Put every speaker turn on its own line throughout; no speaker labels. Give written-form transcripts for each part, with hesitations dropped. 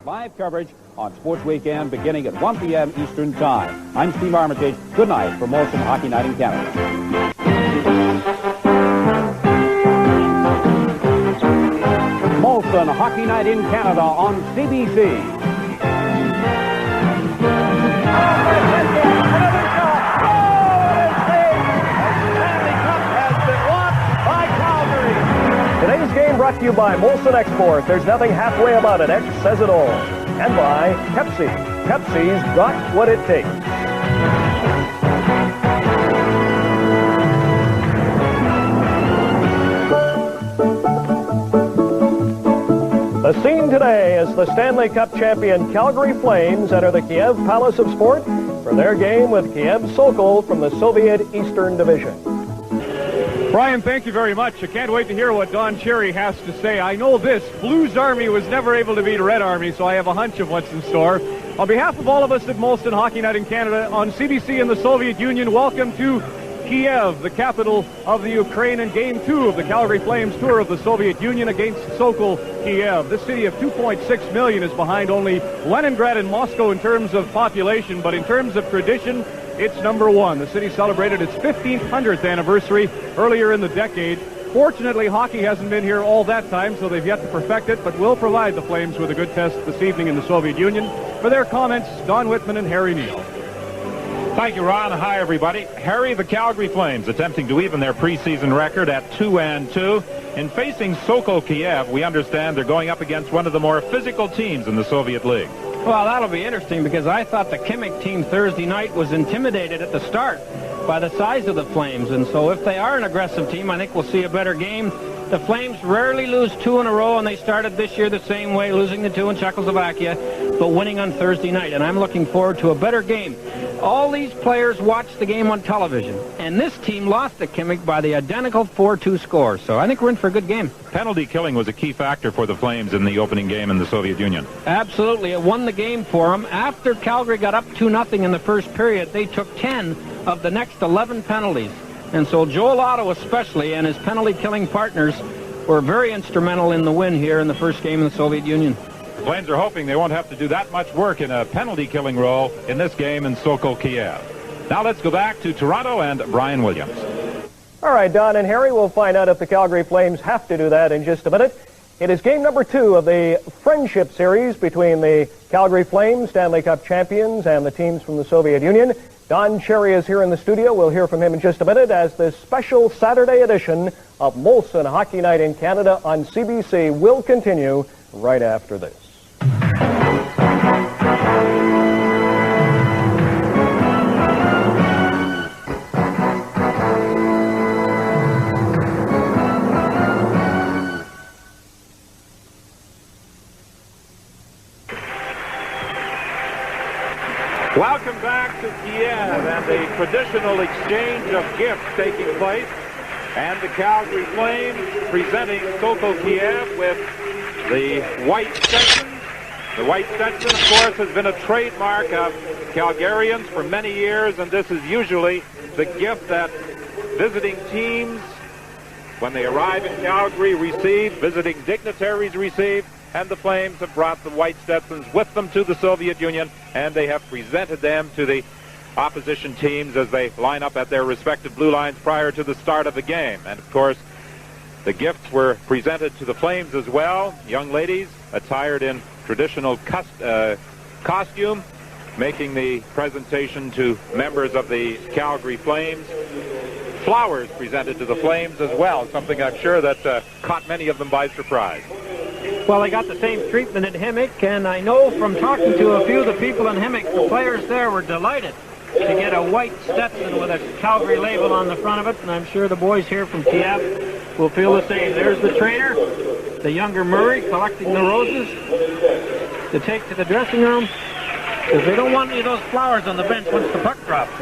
Live coverage on Sports Weekend beginning at 1 p.m. Eastern Time. I'm Steve Armitage. Good night from Molson Hockey Night in Canada. Molson Hockey Night in Canada on CBC.
Today's game brought to you by Molson Export. There's nothing halfway about it. X says it all. And by Pepsi. Pepsi's got what it takes. The scene today is the Stanley Cup champion Calgary Flames enter the Kiev Palace of Sport for their game with Kiev Sokol from the Soviet Eastern Division.
Brian, thank you very much. I can't wait to hear what Don Cherry has to say. I know this, Blues Army was never able to beat Red Army, so I have a hunch of what's in store. On behalf of all of us at Molson Hockey Night in Canada, on CBC in the Soviet Union, welcome to Kiev, the capital of the Ukraine, and Game 2 of the Calgary Flames tour of the Soviet Union against Sokol Kiev. This city of 2.6 million is behind only Leningrad and Moscow in terms of population, but in terms of tradition, it's number one. The city celebrated its 1500th anniversary earlier in the decade. Fortunately, hockey hasn't been here all that time, so they've yet to perfect it, but will provide the Flames with a good test this evening in the Soviet Union. For their comments, Don Whitman and Harry Neal.
Thank you, Ron. Hi, everybody. Harry, the Calgary Flames attempting to even their preseason record at 2-2. In facing Sokol Kiev, we understand they're going up against one of the more physical teams in the Soviet League.
Well, that'll be interesting because I thought the Kimmich team Thursday night was intimidated at the start by the size of the Flames. And so if they are an aggressive team, I think we'll see a better game. The Flames rarely lose two in a row, and they started this year the same way, losing the two in Czechoslovakia, but winning on Thursday night. And I'm looking forward to a better game. All these players watched the game on television, and this team lost to Kimmich by the identical 4-2 score. So I think we're in for a good game.
Penalty killing was a key factor for the Flames in the opening game in the Soviet Union.
Absolutely. It won the game for them. After Calgary got up 2-0 in the first period, they took 10 of the next 11 penalties. And so Joel Otto especially and his penalty-killing partners were very instrumental in the win here in the first game in the Soviet Union.
The Flames are hoping they won't have to do that much work in a penalty-killing role in this game in Sokol Kiev. Now let's go back to Toronto and Brian Williams.
All right, Don and Harry, we'll find out if the Calgary Flames have to do that in just a minute. It is game number 2 of the friendship series between the Calgary Flames, Stanley Cup champions, and the teams from the Soviet Union. Don Cherry is here in the studio. We'll hear from him in just a minute as this special Saturday edition of Molson Hockey Night in Canada on CBC will continue right after this.
Welcome back to Kiev and the traditional exchange of gifts taking place, and the Calgary Flames presenting Sokol Kiev with the white Stetson. The white Stetson, of course, has been a trademark of Calgarians for many years, and this is usually the gift that visiting teams, when they arrive in Calgary, receive, visiting dignitaries receive. And the Flames have brought the white Stetsons with them to the Soviet Union, and they have presented them to the opposition teams as they line up at their respective blue lines prior to the start of the game. And, of course, the gifts were presented to the Flames as well. Young ladies attired in traditional costume, making the presentation to members of the Calgary Flames. Flowers presented to the Flames as well, something I'm sure that caught many of them by surprise.
Well, they got the same treatment at Himmick, and I know from talking to a few of the people in Himmick, the players there were delighted to get a white Stetson with a Calgary label on the front of it, and I'm sure the boys here from Kiev will feel the same. There's the trainer, the younger Murray, collecting the roses to take to the dressing room, because they don't want any of those flowers on the bench once the puck drops.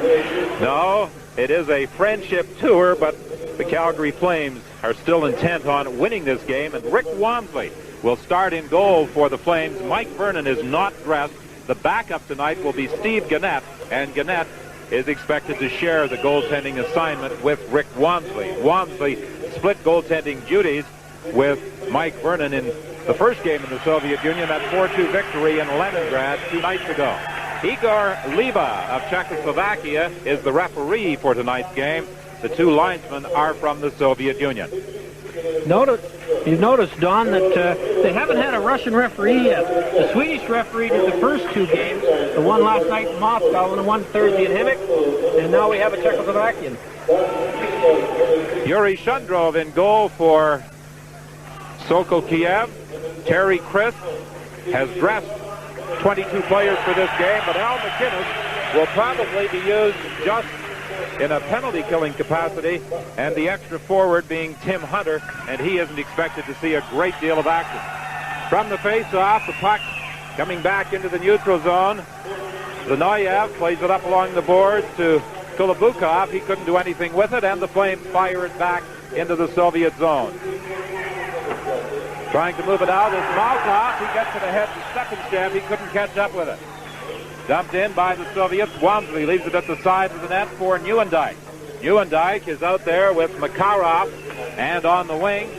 No, it is a friendship tour, but the Calgary Flames are still intent on winning this game, and Rick Wamsley will start in goal for the Flames. Mike Vernon is not dressed. The backup tonight will be Steve Gannett, and Gannett is expected to share the goaltending assignment with Rick Wamsley. Wamsley split goaltending duties with Mike Vernon in the first game in the Soviet Union, that 4-2 victory in Leningrad 2 nights ago. Igor Liba of Czechoslovakia is the referee for tonight's game. The two linesmen are from the Soviet Union.
You've noticed, Don, that they haven't had a Russian referee yet. The Swedish referee did the first 2 games, the one last night in Moscow and the one Thursday in Himik, and now we have a Czechoslovakian.
Yuri Shundrov in goal for Sokol Kiev. Terry Christ has dressed 22 players for this game, but Al McInnes will probably be used just in a penalty-killing capacity, and the extra forward being Т.Хантер, and he isn't expected to see a great deal of action. From the face-off, the puck coming back into the neutral zone. Zanayev plays it up along the boards to Kulabukov. He couldn't do anything with it, and the Flames fire it back into the Soviet zone. Trying to move it out is Malkov. He gets it ahead to Stephenchev. He couldn't catch up with it. Dumped in by the Soviets. Wamsley leaves it at the side of the net for Nieuwendyk. Nieuwendyk is out there with Makarov, and on the wing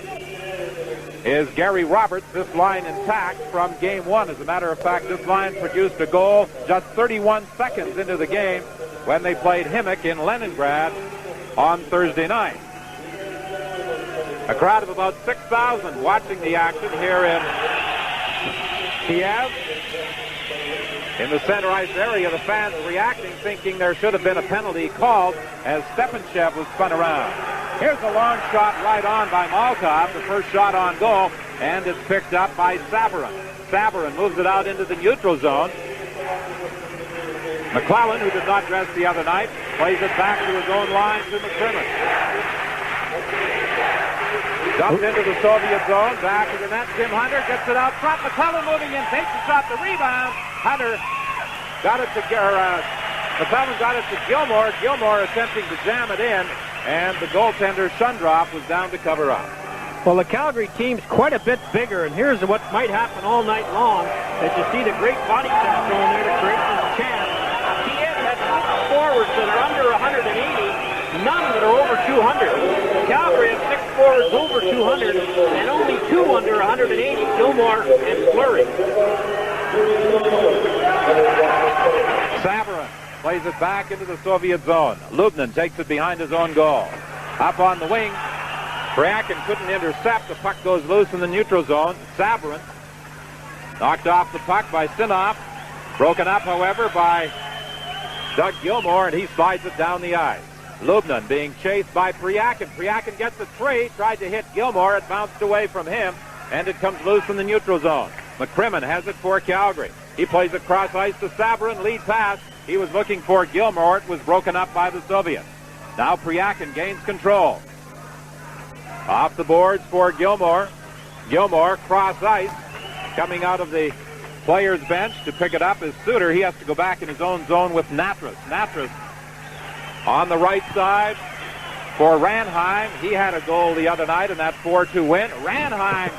is Gary Roberts. This line intact from game 1. As a matter of fact, this line produced a goal just 31 seconds into the game when they played Himik in Leningrad on Thursday night. A crowd of about 6,000 watching the action here in Kiev. In the center ice area, the fans reacting, thinking there should have been a penalty called as Stephenchev was spun around. Here's a long shot right on by Malkov, the first shot on goal, and it's picked up by Sabarin. Sabarin moves it out into the neutral zone. McClellan, who did not dress the other night, plays it back to his own line to McCrimmon. Dumped into the Soviet zone, back to the net. Т.Хантер gets it out front. McClellan moving in, takes the shot, the rebound. Hunter got it to McClellan got it to Gilmore. Gilmore attempting to jam it in, and the goaltender Shundrov was down to cover up.
Well, the Calgary team's quite a bit bigger, and here's what might happen all night long, as you see the great body check going there to create this chance. Kiev has 6 forwards that are under 180, none that are over 200. Calgary has 6 forwards over 200, and only 2 under 180, Gilmore and Fleury.
Sabarin plays it back into the Soviet zone. Lubnin takes it behind his own goal. Up on the wing, Bryakin couldn't intercept. The puck goes loose in the neutral zone. Sabarin knocked off the puck by Sinov. Broken up, however, by Doug Gilmore, and he slides it down the ice. Lubnin being chased by Bryakin. Bryakin gets a tree, tried to hit Gilmore. It bounced away from him, and it comes loose in the neutral zone. McCrimmon has it for Calgary. He plays it cross ice to Sabarin. Lead pass. He was looking for Gilmore. It was broken up by the Soviets. Now Bryakin gains control. Off the boards for Gilmore. Gilmore cross ice. Coming out of the players' bench to pick it up is Suter. He has to go back in his own zone with Natras. Natras on the right side for Ranheim. He had a goal the other night in that 4-2 win. Ranheim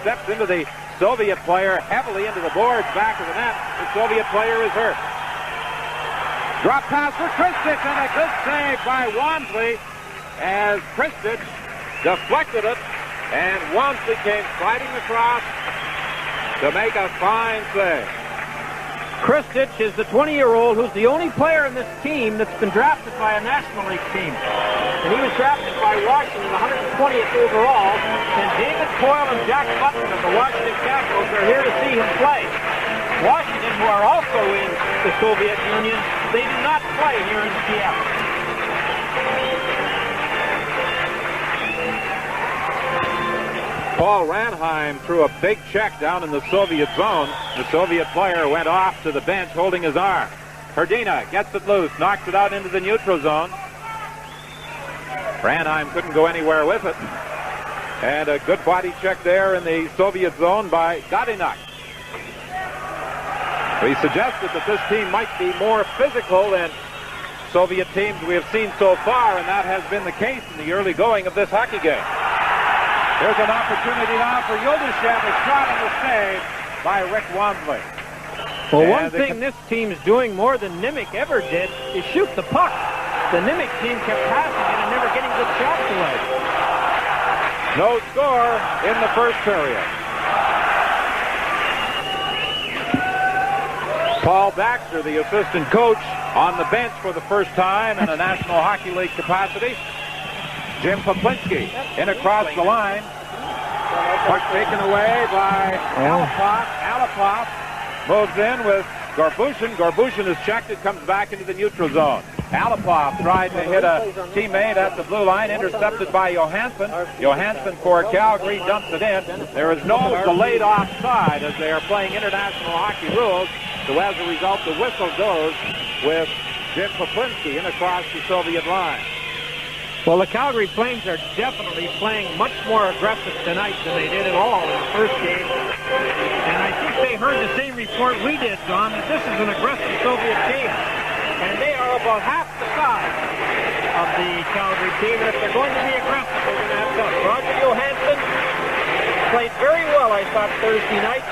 steps into the Soviet player heavily into the boards, back of the net. The Soviet player is hurt. Drop pass for Kristich, and a good save by Wamsley as Kristich deflected it, and Wamsley came sliding across to make a fine save.
Kristich is the 20-year-old who's the only player in this team that's been drafted by a National League team. And he was drafted by Washington, 120th overall. And David Coyle and Jack Button of the Washington Capitals are here to see him play. Washington, who are also in the Soviet Union, they do not play here in Kiev.
Paul Ranheim threw a big check down in the Soviet zone. The Soviet player went off to the bench holding his arm. Hrdina gets it loose, knocks it out into the neutral zone. Ranheim couldn't go anywhere with it. And a good body check there in the Soviet zone by Godinak. We suggested that this team might be more physical than Soviet teams we have seen so far, and that has been the case in the early going of this hockey game. Here's an opportunity now for Yildashev. A shot and a save by Rick Wamsley.
Well, one thing this team's doing more than Nimick ever did is shoot the puck. The Nimick team kept passing it and never getting good shots away.
No score in the first period. Paul Baxter, the assistant coach, on the bench for the first time in a National Hockey League capacity. Jim Poplinski in across the line. Puck taken away by Alapov. Alapov moves in with Garbushin. Garbushin is checked. It comes back into the neutral zone. Alapov tried to hit a teammate at the blue line, intercepted by Johansson. Johansson for Calgary dumps it in. There is no delayed offside as they are playing international hockey rules. So as a result, the whistle goes with Jim Poplinski in across the Soviet line.
Well, the Calgary Flames are definitely playing much more aggressive tonight than they did at all in the first game. And I think they heard the same report we did, Don, that this is an aggressive Soviet team. And they are about half the size of the Calgary team. And if they're going to be aggressive, they're going to have to. Roger Johansson played very well, I thought, Thursday night.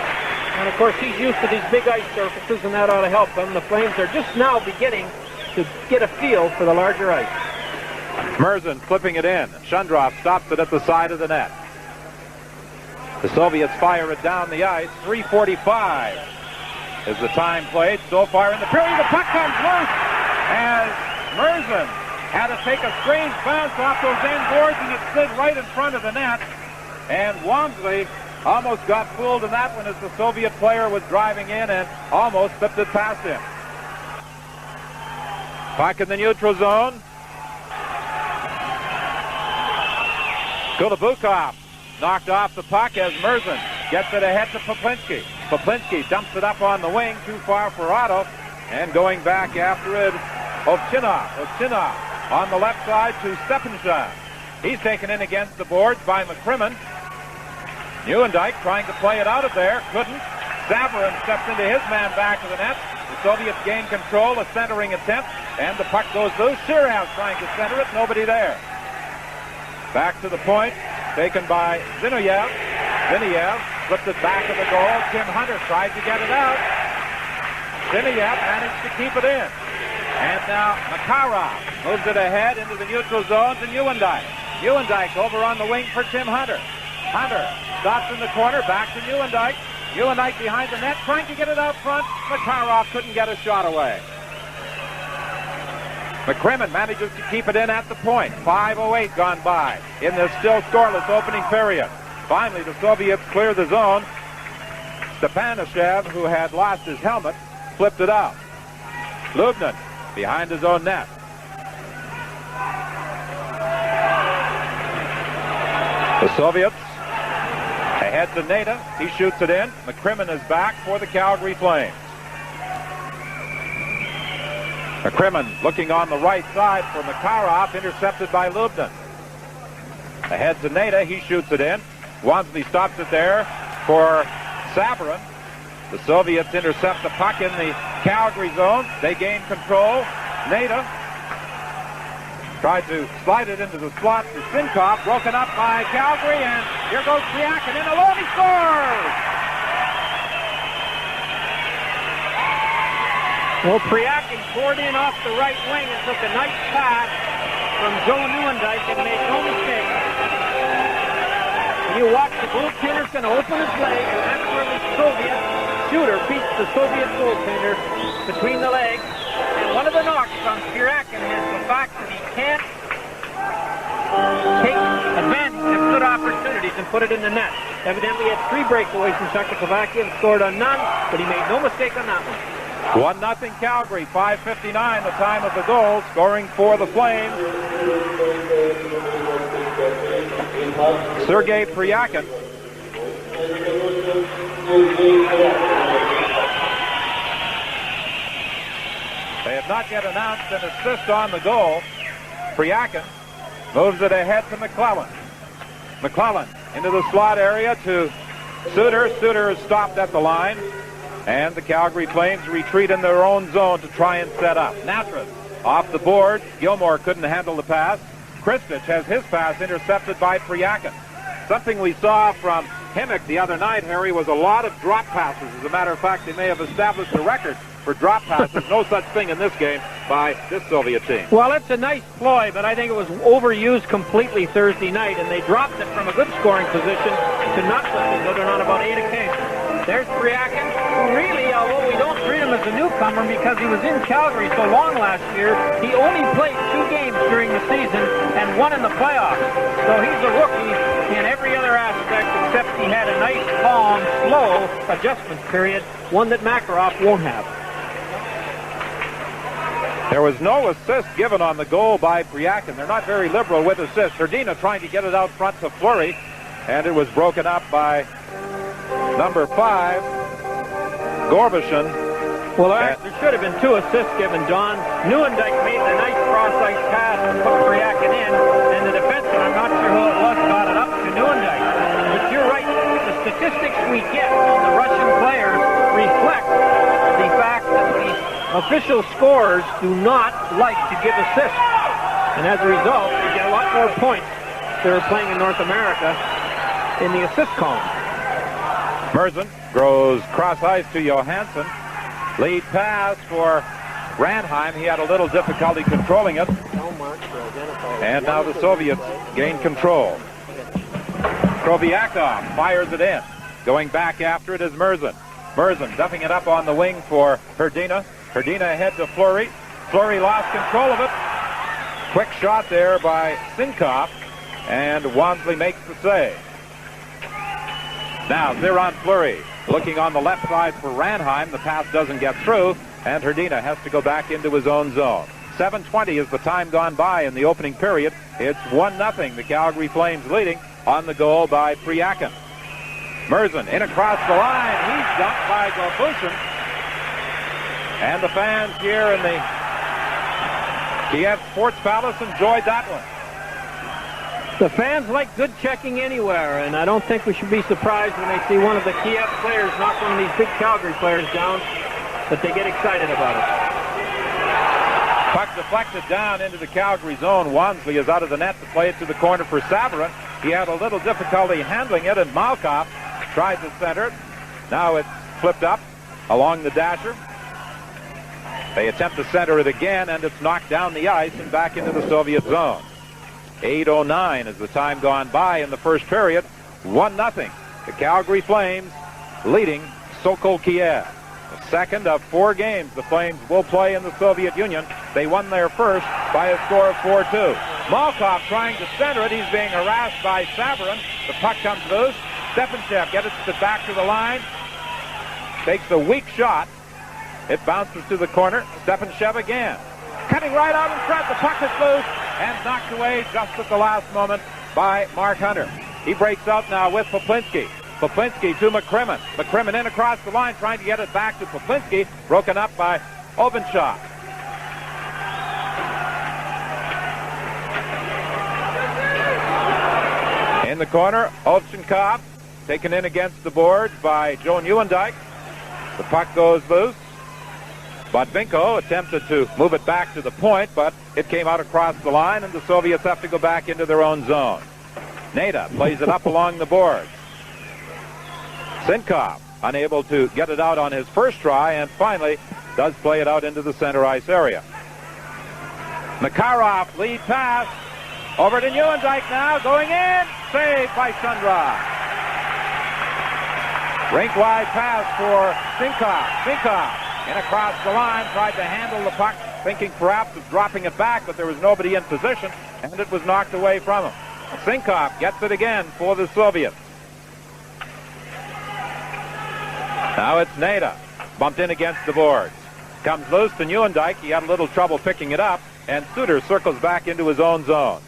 And, of course, he's used to these big ice surfaces, and that ought to help them. The Flames are just now beginning to get a feel for the larger ice.
Merzin flipping it in. Shundrov stops it at the side of the net. The Soviets fire it down the ice. 3:45 is the time played so far in the period. The puck comes loose as Merzin had to take a strange bounce off those end boards, and it slid right in front of the net. And Wamsley almost got fooled in that one as the Soviet player was driving in and almost slipped it past him. Puck in the neutral zone. Kulabukov knocked off the puck as Merzin gets it ahead to Poplinski. Poplinski dumps it up on the wing, too far for Otto, and going back after it, Ovchinnikov. Ovchinnikov on the left side to Stepanshan. He's taken in against the boards by McCrimmon. Neuendijk trying to play it out of there, couldn't. Savarin steps into his man back to the net. The Soviets gain control, a centering attempt, and the puck goes loose. Shirov trying to center it, nobody there. Back to the point, taken by Zinoviev. Zinoviev flipped it back of the goal. Т.Хантер tried to get it out. Zinoviev managed to keep it in. And now Makarov moves it ahead into the neutral zone to Neuendijk. Neuendijk over on the wing for Т.Хантер. Hunter stops in the corner, back to Neuendijk. Neuendijk behind the net, trying to get it out front. Makarov couldn't get a shot away. McCrimmon manages to keep it in at the point. 5:08 gone by in this still scoreless opening period. Finally, the Soviets clear the zone. Stepanishev, who had lost his helmet, flipped it out. Lubnin behind his own net. The Soviets ahead to Nada. He shoots it in. McCrimmon is back for the Calgary Flames. McCrimmon looking on the right side for Makarov, intercepted by Lubnin. Ahead to Nada, he shoots it in. Wamsley stops it there for Savarin. The Soviets intercept the puck in the Calgary zone. They gain control. Nada tried to slide it into the slot to Sinkov, broken up by Calgary, and here goes Priakin in alone, he scores!
Well, Priakin poured in off the right wing and took a nice pass from Joe Neuendijk and made no mistake. And you watch the goaltender's going to open his leg, and that's where the Soviet shooter beats the Soviet goaltender between the legs. And one of the knocks on Priakin is the fact that he can't take advantage of good opportunities and put it in the net. Evidently, he had 3 breakaways from Czechoslovakia and scored on none, but he made no mistake on that one.
1-0 Calgary, 5:59 the time of the goal, scoring for the Flames. Sergei Priakin. They have not yet announced an assist on the goal. Priakin moves it ahead to McClellan. McClellan into the slot area to Suter. Suter is stopped at the line. And the Calgary Flames retreat in their own zone to try and set up. Natras off the board. Gilmore couldn't handle the pass. Kristich has his pass intercepted by Priakin. Something we saw from Himmick the other night, Harry, was a lot of drop passes. As a matter of fact, they may have established a record for drop passes. No such thing in this game. by this Soviet team.
Well, it's a nice ploy, but I think it was overused completely Thursday night, and they dropped it from a good scoring position to not so good on about 8 occasions. There's Priakin, who really, although we don't treat him as a newcomer because he was in Calgary so long last year, he only played 2 games during the season and 1 in the playoffs. So he's a rookie in every other aspect except he had a nice, calm, slow adjustment period, one that Makarov won't have.
There was no assist given on the goal by Priakin. They're not very liberal with assists. Herdina trying to get it out front to Fleury, and it was broken up by number 5, Gorbishin.
Well, there should have been 2 assists given, Don. Nieuwendyk made the nice cross-ice pass and put Priakin in, and the defenseman, I'm not sure who it was, got it up to Nieuwendyk. But you're right, the statistics we get on the Russian players reflect the fact that the official scorers do not like to give assists. And as a result, they get a lot more points if they're playing in North America in the assist column.
Merzen goes cross-ice to Johansson. Lead pass for Ranheim. He had a little difficulty controlling it. And now the Soviets gain control. Kroviakov fires it in. Going back after it is Merzen. Merzen dumping it up on the wing for Herdina. Herdina ahead to Fleury. Fleury lost control of it. Quick shot there by Sinkov, and Wansley makes the save. Now Ziron Fleury looking on the left side for Ranheim. The pass doesn't get through, and Herdina has to go back into his own zone. 7:20 is the time gone by in the opening period. It's 1-0, the Calgary Flames leading on the goal by Priakin. Merzen in across the line. He's dumped by Gorbushin. And the fans here in the Kiev Sports Palace enjoyed that one.
The fans like good checking anywhere, and I don't think we should be surprised when they see one of the Kiev players knock one of these big Calgary players down, that they get excited about it.
Puck deflected down into the Calgary zone. Wansley is out of the net to play it to the corner for Savarin. He had a little difficulty handling it, and Malkov tried to center it. Now it's flipped up along the dasher. They attempt to center it again, and it's knocked down the ice and back into the Soviet zone. 8:09 is the time gone by in the first period. 1-0. The Calgary Flames leading Sokol Kiev. The second of 4 games the Flames will play in the Soviet Union. They won their first by a score of 4-2. Malkov trying to center it. He's being harassed by Savarin. The puck comes loose. Stepanchev gets it back to the line. Takes a weak shot. It bounces to the corner. Stepanchev again. Cutting right out in front. The puck is loose and knocked away just at the last moment by Mark Hunter. He breaks out now with Poplinski. Poplinski to McCrimmon. McCrimmon in across the line trying to get it back to Poplinski. Broken up by Ovenshaw. In the corner, Ovchnikov taken in against the boards by Joe Nieuwendyk. The puck goes loose. Botvinko attempted to move it back to the point, but it came out across the line, and the Soviets have to go back into their own zone. Neda plays it up along the boards. Sinkov unable to get it out on his first try, and finally does play it out into the center ice area. Makarov lead pass over to Nieuwendyk now, going in, saved by Shundrav. Rink-wide pass for Sinkov. Sinkov in across the line, tried to handle the puck, thinking perhaps of dropping it back, but there was nobody in position, and it was knocked away from him. Sinkov gets it again for the Soviets. Now it's Neda, bumped in against the boards. Comes loose to Nieuwendyk. He had a little trouble picking it up, and Suter circles back into his own zone.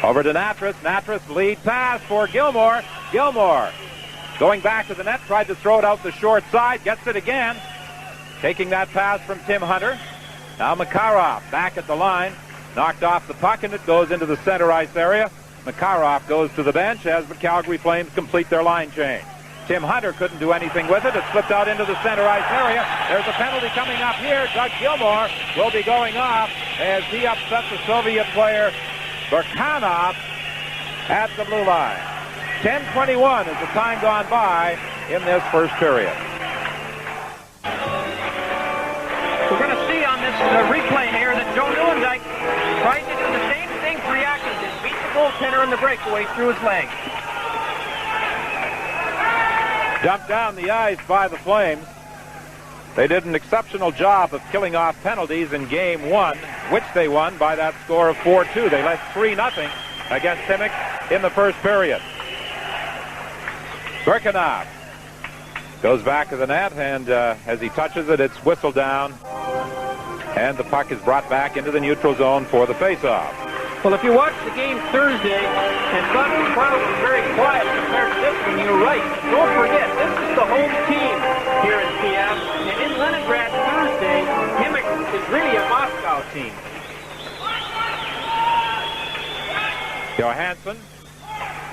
Over to Natras. Natras lead pass for Gilmore. Gilmore going back to the net, tried to throw it out the short side, gets it again. Taking that pass from Tim Hunter. Now Makarov back at the line, knocked off the puck, and it goes into the center ice area. Makarov goes to the bench as the Calgary Flames complete their line change. Tim Hunter couldn't do anything with it. It slipped out into the center ice area. There's a penalty coming up here. Doug Gilmore will be going off as he upsets the Soviet player Burkhanov at the blue line. 10:21 is the time gone by in this first period.
We a replay here that Joe Newendike tried to do the same thing Priakin did. Beat the goaltender in the breakaway through his leg.
Dumped down the ice by the Flames. They did an exceptional job of killing off penalties in Game 1, which they won by that score of 4-2. They led 3-0 against Simic in the first period. Birkenau goes back to the net, and as he touches it, it's whistled down, and the puck is brought back into the neutral zone for the face-off.
Well, if you watched the game Thursday and thought the crowd was very quiet compared to this one, you're right. Don't forget, this is the home team here in Kiev, and in Leningrad Thursday, Himik is really a Moscow team.
Johansson,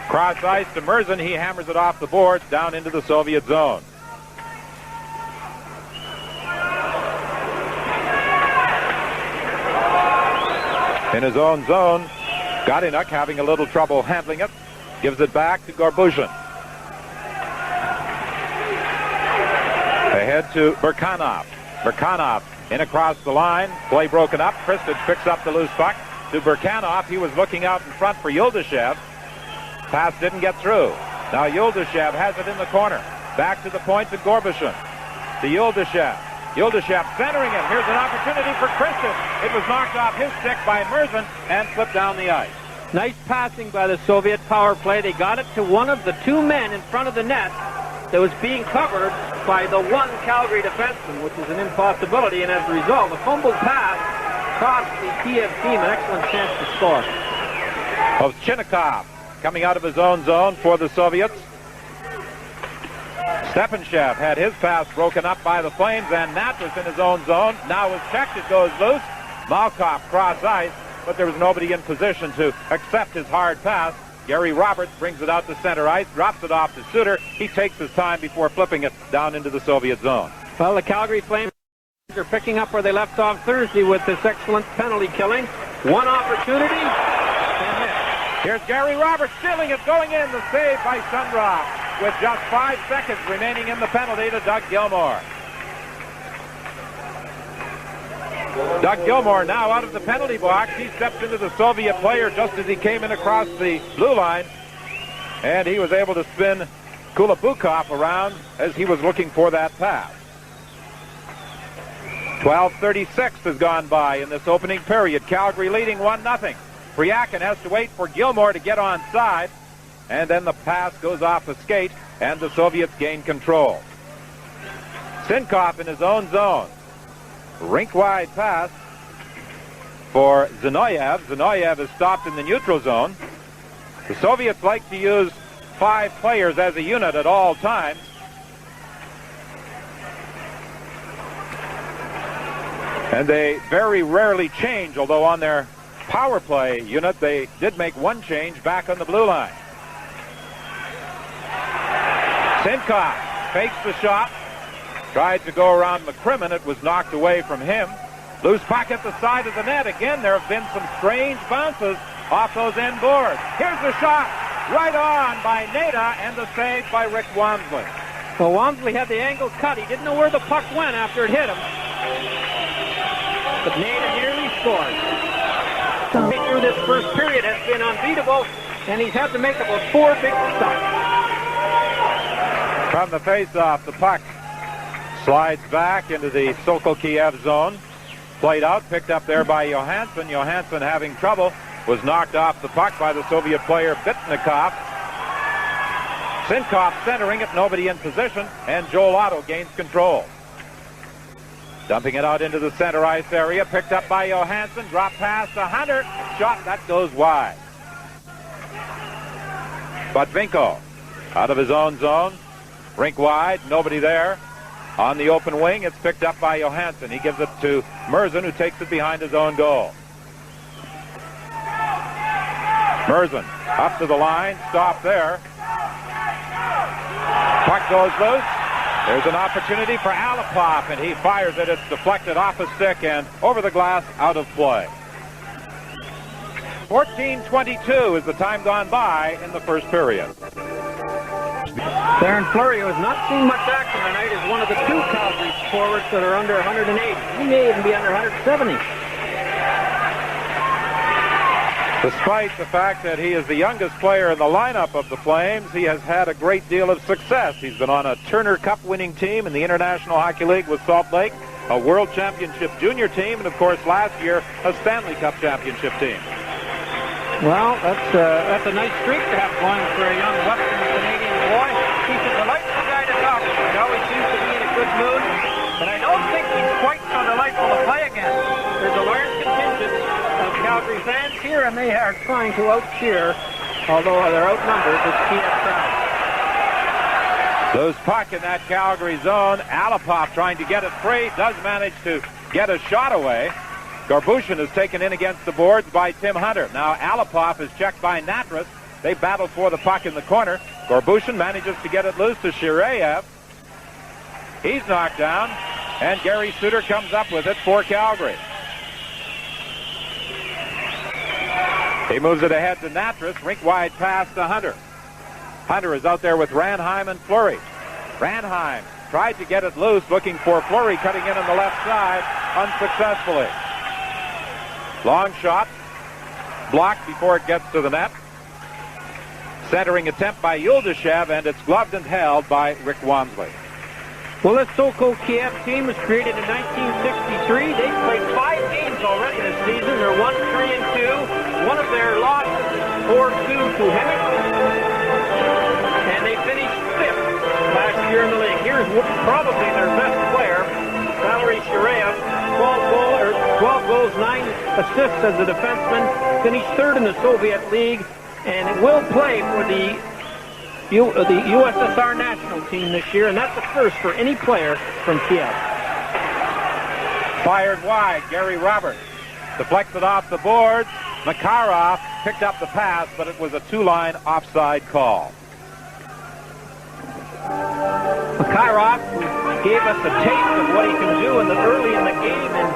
cross ice to Merzin. He hammers it off the boards down into the Soviet zone. In his own zone, Godinuk having a little trouble handling it, gives it back to Gorbushin. Ahead to Birkanov. Birkanov in across the line, play broken up. Kristich picks up the loose puck to Birkanov. He was looking out in front for Yuldashev. Pass didn't get through. Now Yuldashev has it in the corner. Back to the point to Gorbushin. To Yuldashev. Yuldashev centering it. Here's an opportunity for Kristich. It was knocked off his stick by Merzin and slipped down the ice.
Nice passing by the Soviet power play. They got it to one of the two men in front of the net that was being covered by the one Calgary defenseman, which is an impossibility, and as a result, the fumbled pass cost the Kiev team an excellent chance to score.
Ovchinnikov coming out of his own zone for the Soviets. Stepanshev had his pass broken up by the Flames, and Natras in his own zone. Now is checked, it goes loose. Malkoff cross ice, but there was nobody in position to accept his hard pass. Gary Roberts brings it out to center ice, drops it off to Suter. He takes his time before flipping it down into the Soviet zone.
Well, the Calgary Flames are picking up where they left off Thursday with this excellent penalty killing. One opportunity.
Here's Gary Roberts stealing it, going in, the save by Shundraw with just 5 seconds remaining in the penalty to Doug Gilmour. Doug Gilmour now out of the penalty box. He steps into the Soviet player just as he came in across the blue line, and he was able to spin Kulabukov around as he was looking for that pass. 12:36 has gone by in this opening period. Calgary leading 1-0. Priakin has to wait for Gilmour to get onside, and then the pass goes off the skate, and the Soviets gain control. Sinkov in his own zone. Rink-wide pass for Zinoyev. Zinoyev is stopped in the neutral zone. The Soviets like to use 5 players as a unit at all times. And they very rarely change, although on their power play unit they did make one change back on the blue line. Sinkov fakes the shot. Tried to go around McCrimmon. It was knocked away from him. Loose puck at the side of the net. Again, there have been some strange bounces off those end boards. Here's the shot. Right on by Nada, and the save by Rick Wamsley.
Well, Wamsley had the angle cut. He didn't know where the puck went after it hit him. But Nada nearly scored. Through this first period has been unbeatable, and he's had to make about 4 big stops.
From the face-off, the puck slides back into the Sokol Kiev zone. Played out, picked up there by Johansson. Johansson having trouble, was knocked off the puck by the Soviet player Bitnikov. Sinkov centering it, nobody in position, and Joel Otto gains control. Dumping it out into the center ice area, picked up by Johansson, drop pass to Hunter, shot, that goes wide. Botvinko out of his own zone, rink wide, nobody there. On the open wing, it's picked up by Johansson. He gives it to Merzin, who takes it behind his own goal. Merzin up to the line, stop there. Puck goes loose. There's an opportunity for Alipov, and he fires it. It's deflected off his stick and over the glass, out of play. 14:22 is the time gone by in the first period.
Darren Fleury, who has not seen much action tonight, is one of the 2 Calgary forwards that are under 180. He may even be under 170.
Despite the fact that he is the youngest player in the lineup of the Flames, he has had a great deal of success. He's been on a Turner Cup winning team in the International Hockey League with Salt Lake, a World Championship junior team, and of course last year a Stanley Cup championship team.
Well, that's a nice streak to have going for a young Western Canadian boy. He's a delightful guy to talk to. He always seems to be in a good mood, but I don't think he's quite so delightful to play against. There's a large contingent of Calgary fans here, and they are trying to out-cheer, although they're outnumbered, this Kiev crowd.
Loose puck in that Calgary zone. Alipov trying to get it free, does manage to get a shot away. Gorbushin is taken in against the boards by Т.Хантер. Now Alipov is checked by Natras. They battle for the puck in the corner. Gorbushin manages to get it loose to Shireyev. He's knocked down, and Gary Suter comes up with it for Calgary. He moves it ahead to Natras. Rink-wide pass to Hunter. Hunter is out there with Ranheim and Fleury. Ranheim tried to get it loose, looking for Fleury cutting in on the left side, unsuccessfully. Long shot, blocked before it gets to the net. Centering attempt by Yuldashev, and it's gloved and held by Rick Wamsley.
Well, this Sokol Kiev team was created in 1963. They've played 5 games already this season. They're 1-3-2. One of their losses is 4-2 to Hemmick. And they finished 5th last year in the league. Here's probably their best player, Valery Shireyev. 12 goals, 9 assists as a defenseman. Finished 3rd in the Soviet League. And it will play for the USSR national team this year, and that's a first for any player from Kiev.
Fired wide, Gary Roberts deflected off the boards. Makarov picked up the pass, but it was a 2-line offside call.
Makarov, who gave us a taste of what he can do early in the game in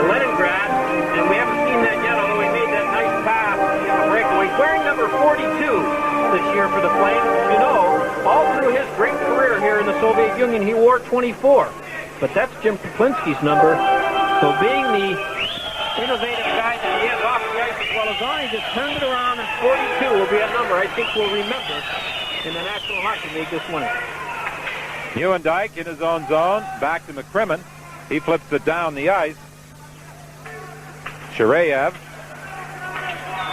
Leningrad, and we haven't seen that yet, although he made that nice pass on the breakaway. He's wearing number 42. This year for the Flames. You know, all through his great career here in the Soviet Union, he wore 24. But that's Jim Kaplinski's number. So being the innovative guy that he is off the ice as well as on, he just turned it around, and 42 will be a number I think we'll remember in the National Hockey League this winter.
Nieuwendyk in his own zone. Back to McCrimmon. He flips it down the ice. Shireyev.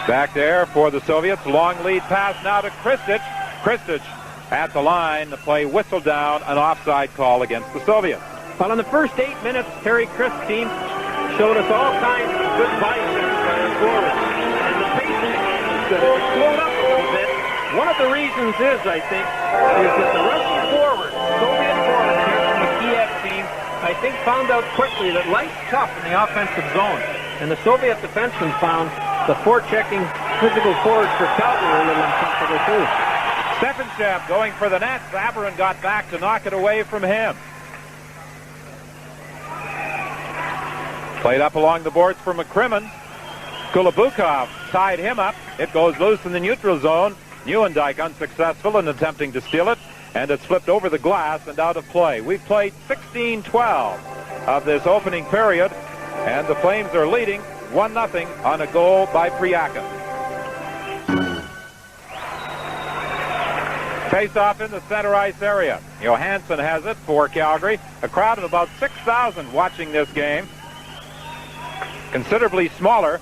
Back there for the Soviets. Long lead pass now to Kristich. Kristich at the line. The play whistled down. An offside call against the Soviets.
Well, in the first 8 minutes, Terry Krist's team showed us all kinds of good biceps by their forwards. And the pace slowed up a little bit. One of the reasons is, I think, is that the Russian forwards, Soviet forwards here from the Kiev team, I think found out quickly that life's tough in the offensive zone. And the Soviet defensemen found the forechecking physical forwards for Calgary a little uncomfortable too.
Stephenchev going for the net. Saverin got back to knock it away from him. Played up along the boards for McCrimmon. Kulabukov tied him up. It goes loose in the neutral zone. Nieuwendyk unsuccessful in attempting to steal it, and it's flipped over the glass and out of play. We've played 16-12 of this opening period, and the Flames are leading 1-0 on a goal by Priakin. Face-off in the center ice area. Johansson has it for Calgary. A crowd of about 6,000 watching this game. Considerably smaller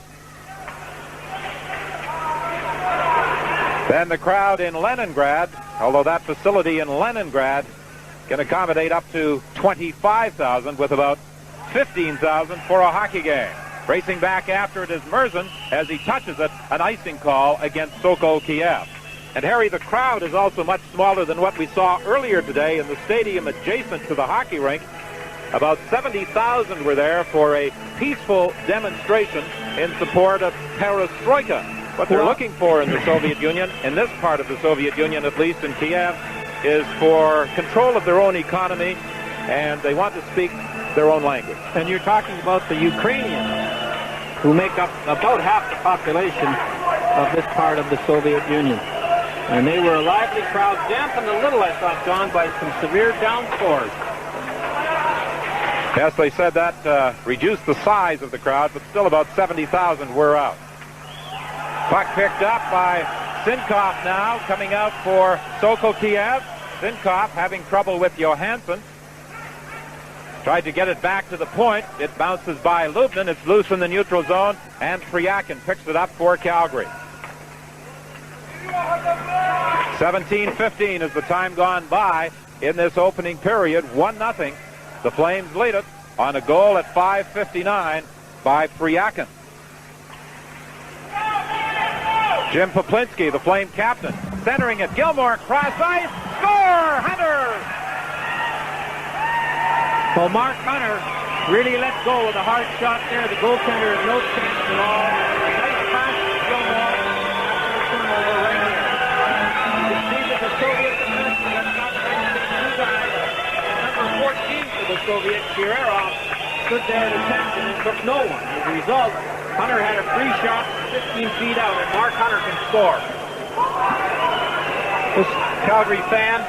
than the crowd in Leningrad, although that facility in Leningrad can accommodate up to 25,000 with about 15,000 for a hockey game. Racing back after it is Merzen as he touches it, an icing call against Sokol Kiev. And Harry, the crowd is also much smaller than what we saw earlier today in the stadium adjacent to the hockey rink. About 70,000 were there for a peaceful demonstration in support of perestroika. What they're looking for in the Soviet Union, in this part of the Soviet Union, at least in Kiev, is for control of their own economy, and they want to speak their own language.
And you're talking about the Ukrainians, who make up about half the population of this part of the Soviet Union. And they were a lively crowd, dampened a little, I thought, John, by some severe downpours.
Yes, they said that reduced the size of the crowd, but still about 70,000 were out. Puck picked up by Sinkov now, coming out for Sokol Kiev. Sinkov having trouble with Johansson. Tried to get it back to the point. It bounces by Lubnin. It's loose in the neutral zone, and Priakin picks it up for Calgary. 17:15 is the time gone by in this opening period. 1-0. The Flames lead it on a goal at 5:59 by Priakin. Jim Poplinski, the Flame captain, centering it. Gilmore, cross ice, score! Hunter!
Well, Mark Hunter really let go with a hard shot there. The goaltender had no chance at all. Nice pass to Gilmore. Turnover right here. You can see that the Soviet defenseman has not registered two guys. Number 14 for the Soviets, Shirerov, stood there at attention and took no one. As a result, Hunter had a free shot 15 feet out, and Mark Hunter can score. This Calgary fan,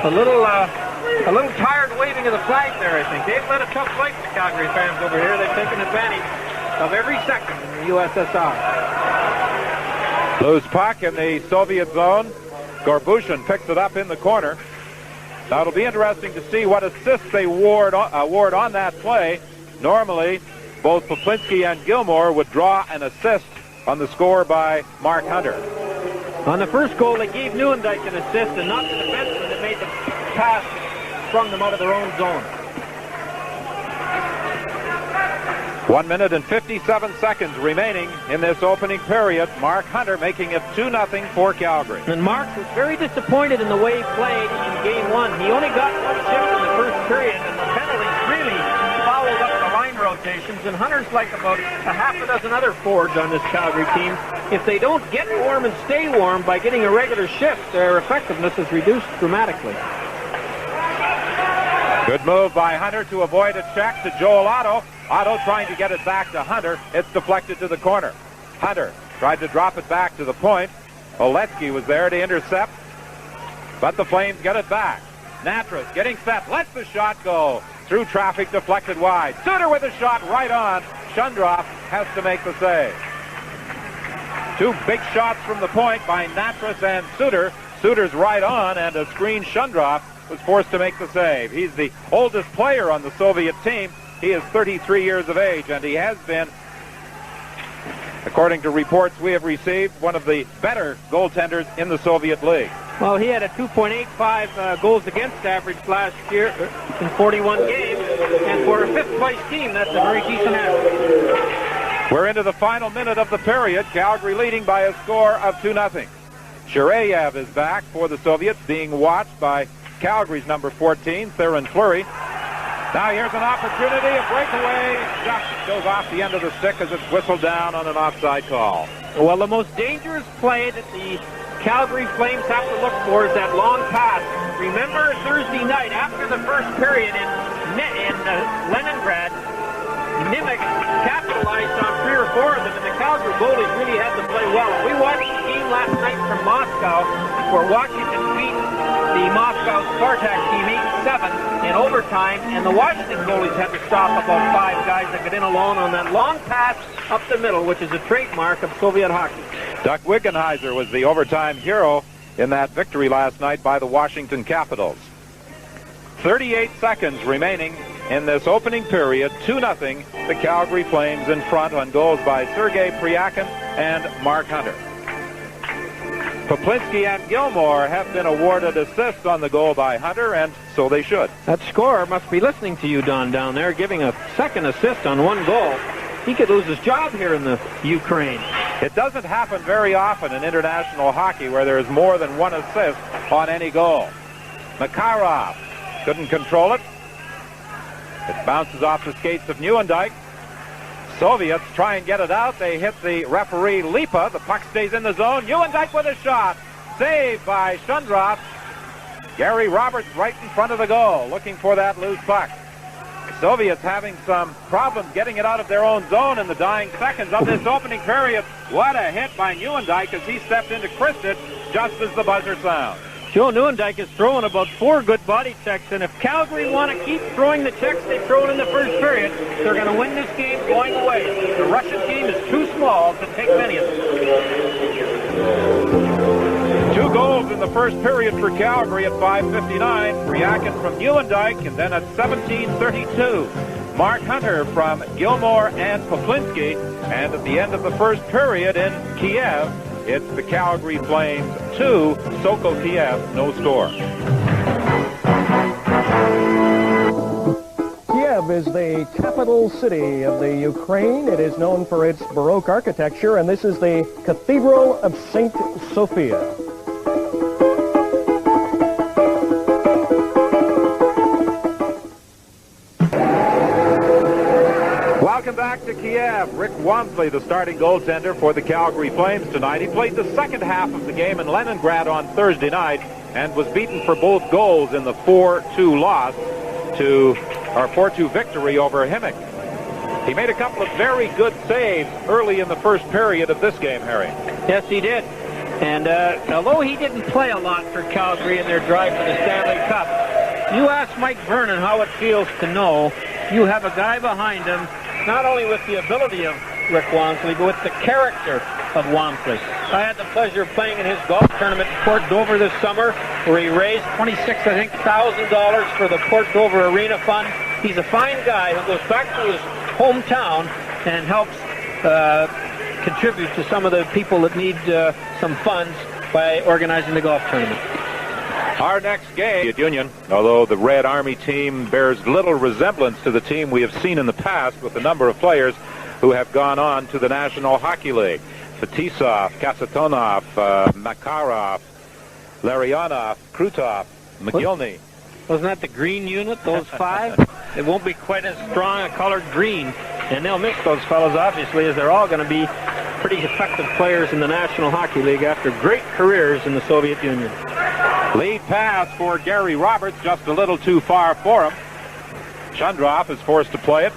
a little tired waving of the flag there, I think. They've led a tough fight, the Calgary fans over here. They've taken advantage of every second in the USSR.
Loose puck in the Soviet zone. Gorbushin picks it up in the corner. Now it'll be interesting to see what assists they award on that play. Normally, both Poplinski and Gilmore would draw an assist on the score by Mark Hunter.
On the first goal, they gave Nieuwendyk an assist, and not the defenseman that made the pass, sprung them out of their own zone.
1 minute and 57 seconds remaining in this opening period. Mark Hunter making it 2-0 for Calgary.
And Mark was very disappointed in the way he played in Game 1. He only got one shift in the first period, and the penalties really followed up the line rotations. And Hunter's like about a half a dozen other forwards on this Calgary team. If they don't get warm and stay warm by getting a regular shift, their effectiveness is reduced dramatically.
Good move by Hunter to avoid a check to Joel Otto. Otto trying to get it back to Hunter. It's deflected to the corner. Hunter tried to drop it back to the point. Oletsky was there to intercept, but the Flames get it back. Natras getting set, lets the shot go. Through traffic, deflected wide. Suter with a shot right on. Shundraff has to make the save. Two big shots from the point by Natras and Suter. Suter's right on, and a screen Shundraff was forced to make the save. He's the oldest player on the Soviet team. He is 33 years of age, and he has been, according to reports we have received, one of the better goaltenders in the Soviet League.
Well, he had a 2.85 goals against average last year in 41 games, and for a fifth-place team, that's a very decent average.
We're into the final minute of the period. Calgary leading by a score of 2-0. Shireyev is back for the Soviets, being watched by Calgary's number 14, Theron Fleury. Now here's an opportunity, a breakaway. Just goes off the end of the stick as it's whistled down on an offside call.
Well, the most dangerous play that the Calgary Flames have to look for is that long pass. Remember Thursday night, after the first period in Leningrad, Nimick capitalized on 3 or 4 of them, and the Calgary goalies really had to play well. We watched the game last night from Moscow, where Washington beat the Moscow Spartak team 8-7 in overtime, and the Washington goalies had to stop about 5 guys that got in alone on that long pass up the middle, which is a trademark of Soviet hockey.
Duck Wickenheiser was the overtime hero in that victory last night by the Washington Capitals. 38 seconds remaining in this opening period. 2-0, the Calgary Flames in front on goals by Sergei Priakin and Mark Hunter. Poplinski and Gilmore have been awarded assists on the goal by Hunter, and so they should.
That scorer must be listening to you, Don, down there, giving a second assist on 1 goal. He could lose his job here in the Ukraine.
It doesn't happen very often in international hockey where there is more than 1 assist on any goal. Makarov couldn't control it. It bounces off the skates of Nieuwendyk. Soviets try and get it out. They hit the referee Lipa. The puck stays in the zone. Nieuwendyk with a shot. Saved by Shundraff. Gary Roberts right in front of the goal, looking for that loose puck. The Soviets having some problems getting it out of their own zone in the dying seconds of this opening period. What a hit by Nieuwendyk as he stepped into Kristic just as the buzzer sounds.
Joe Nieuwendyk is throwing about 4 good body checks, and if Calgary want to keep throwing the checks they thrown in the first period, they're going to win this game going away. The Russian team is too small to take many of them.
2 goals in the first period for Calgary at 5:59. Priakin from Nieuwendyk, and then at 17:32. М.Хантер from Gilmore and Poplinski, and at the end of the first period in Kiev, it's the Calgary Flames 2, Sokol Kiev, no score.
Kiev is the capital city of the Ukraine. It is known for its Baroque architecture, and this is the Cathedral of St. Sophia.
Welcome back to Kiev. Rick Wamsley, the starting goaltender for the Calgary Flames tonight. He played the second half of the game in Leningrad on Thursday night and was beaten for both goals in the 4-2 loss to, or 4-2 victory over Himmick. He made a couple of very good saves early in the first period of this game, Harry.
Yes, he did. And although he didn't play a lot for Calgary in their drive for the Stanley Cup, you ask Mike Vernon how it feels to know you have a guy behind him, not only with the ability of Rick Wamsley, but with the character of Wamsley. I had the pleasure of playing in his golf tournament in Port Dover this summer, where he raised $1,000 for the Port Dover Arena Fund. He's a fine guy who goes back to his hometown and helps contribute to some of the people that need some funds by organizing the golf tournament.
Our next game at Union, although the Red Army team bears little resemblance to the team we have seen in the past with the number of players who have gone on to the National Hockey League. Fetisov, Kasatonov, Makarov, Larionov, Krutov, McGillney.
Wasn't that the green unit, those 5? It won't be quite as strong a colored green, and they'll miss those fellows, obviously, as they're all going to be pretty effective players in the National Hockey League after great careers in the Soviet Union.
Lead pass for Gary Roberts, just a little too far for him. Shundrov is forced to play it.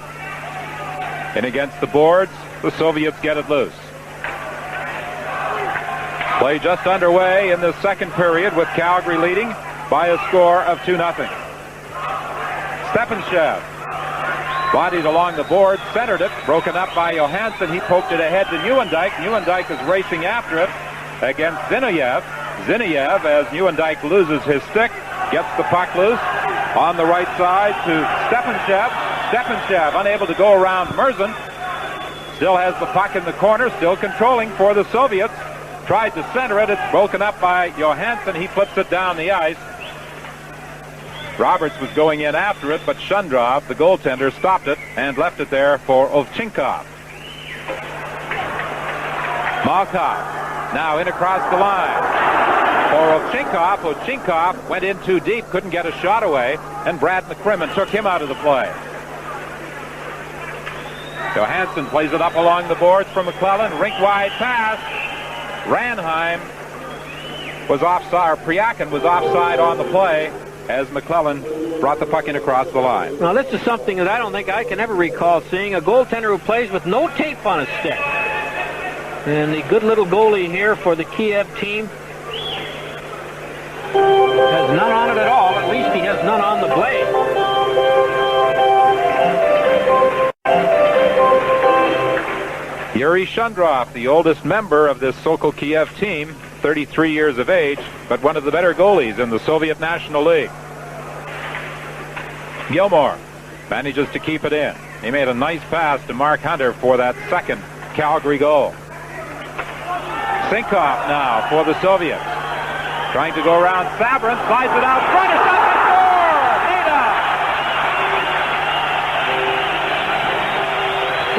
And against the boards, the Soviets get it loose. Play just underway in the second period with Calgary leading by a score of 2-0. Stephenchev bodied along the board, centered it, broken up by Johansson. He poked it ahead to Nieuwendyk. Nieuwendyk is racing after it against Zineyev. Zineyev, as Nieuwendyk loses his stick, gets the puck loose on the right side to Stephenchev. Stephenchev unable to go around Merzin. Still has the puck in the corner, still controlling for the Soviets. Tried to center it. It's broken up by Johansson. He flips it down the ice. Roberts was going in after it, but Shundrov, the goaltender, stopped it and left it there for Ovchinnikov. Malkov now in across the line for Ovchinnikov. Ovchinnikov went in too deep, couldn't get a shot away, and Brad McCrimmon took him out of the play. Johansson plays it up along the boards for McClellan. Rink-wide pass. Ranheim was offside, or Priakin was offside on the play as McClellan brought the puck in across the line.
Now, this is something that I don't think I can ever recall seeing, a goaltender who plays with no tape on his stick. And the good little goalie here for the Kiev team has none on it at all. At least he has none on the blade.
Yuri Shundrov, the oldest member of this Sokol Kiev team, 33 years of age, but one of the better goalies in the Soviet National League. Gilmore manages to keep it in. He made a nice pass to М.Хантер for that second Calgary goal. Sinkov now for the Soviets. Trying to go around Sabrin, slides it out front, it's up and score! Nina!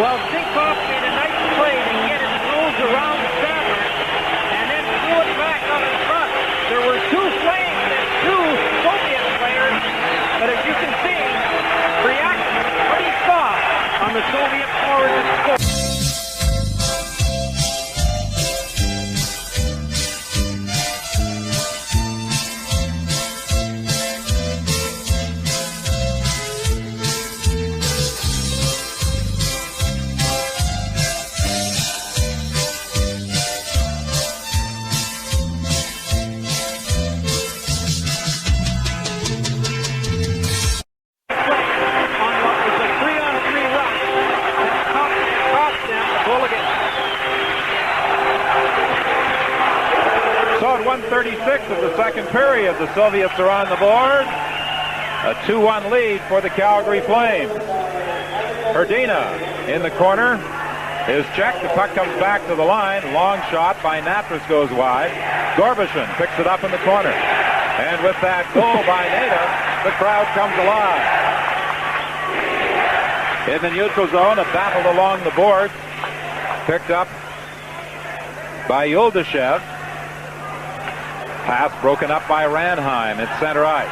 Well, Sinkov made a nice play to get his nose around Sabrin and then threw it back out in front. There were 2 Flames and 2 Soviet players, but as you can see, reaction pretty soft on the Soviet forwards and score.
the second period. The Soviets are on the board. A 2-1 lead for the Calgary Flames. Hrdina in the corner is checked. The puck comes back to the line. Long shot by Natras goes wide. Gorbishin picks it up in the corner. And with that goal by Nada, the crowd comes alive. In the neutral zone, a battle along the boards. Picked up by Yuldashev. Pass broken up by Ranheim at center ice.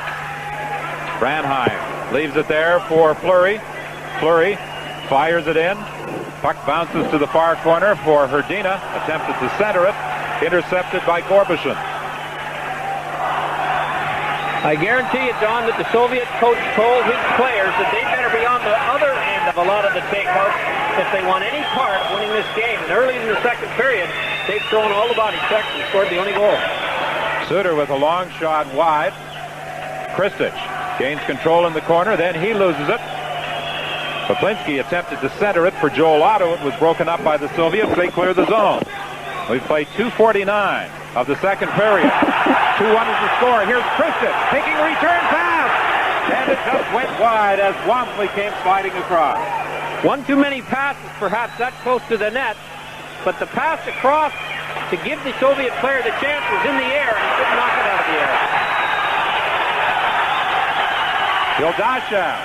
Ranheim leaves it there for Fleury. Fleury fires it in. Puck bounces to the far corner for Hrdina. Attempted to center it. Intercepted by Gorbishin.
I guarantee you, John, that the Soviet coach told his players that they better be on the other end of a lot of the takeouts if they want any part of winning this game. And early in the second period, they've thrown all the body checks and scored the only goal.
Suter with a long shot wide. Kristich gains control in the corner, then he loses it. Poplinski attempted to center it for Joel Otto. It was broken up by the Soviets. They clear the zone. We've played 2:49 of the second period. 2-1 is the score. Here's Kristich taking a return pass. And it just went wide as Wamsley came sliding across.
One too many passes, perhaps that close to the net. But the pass across to give the Soviet player the chance was in the air, and he couldn't knock it out of the air.
Yuldashev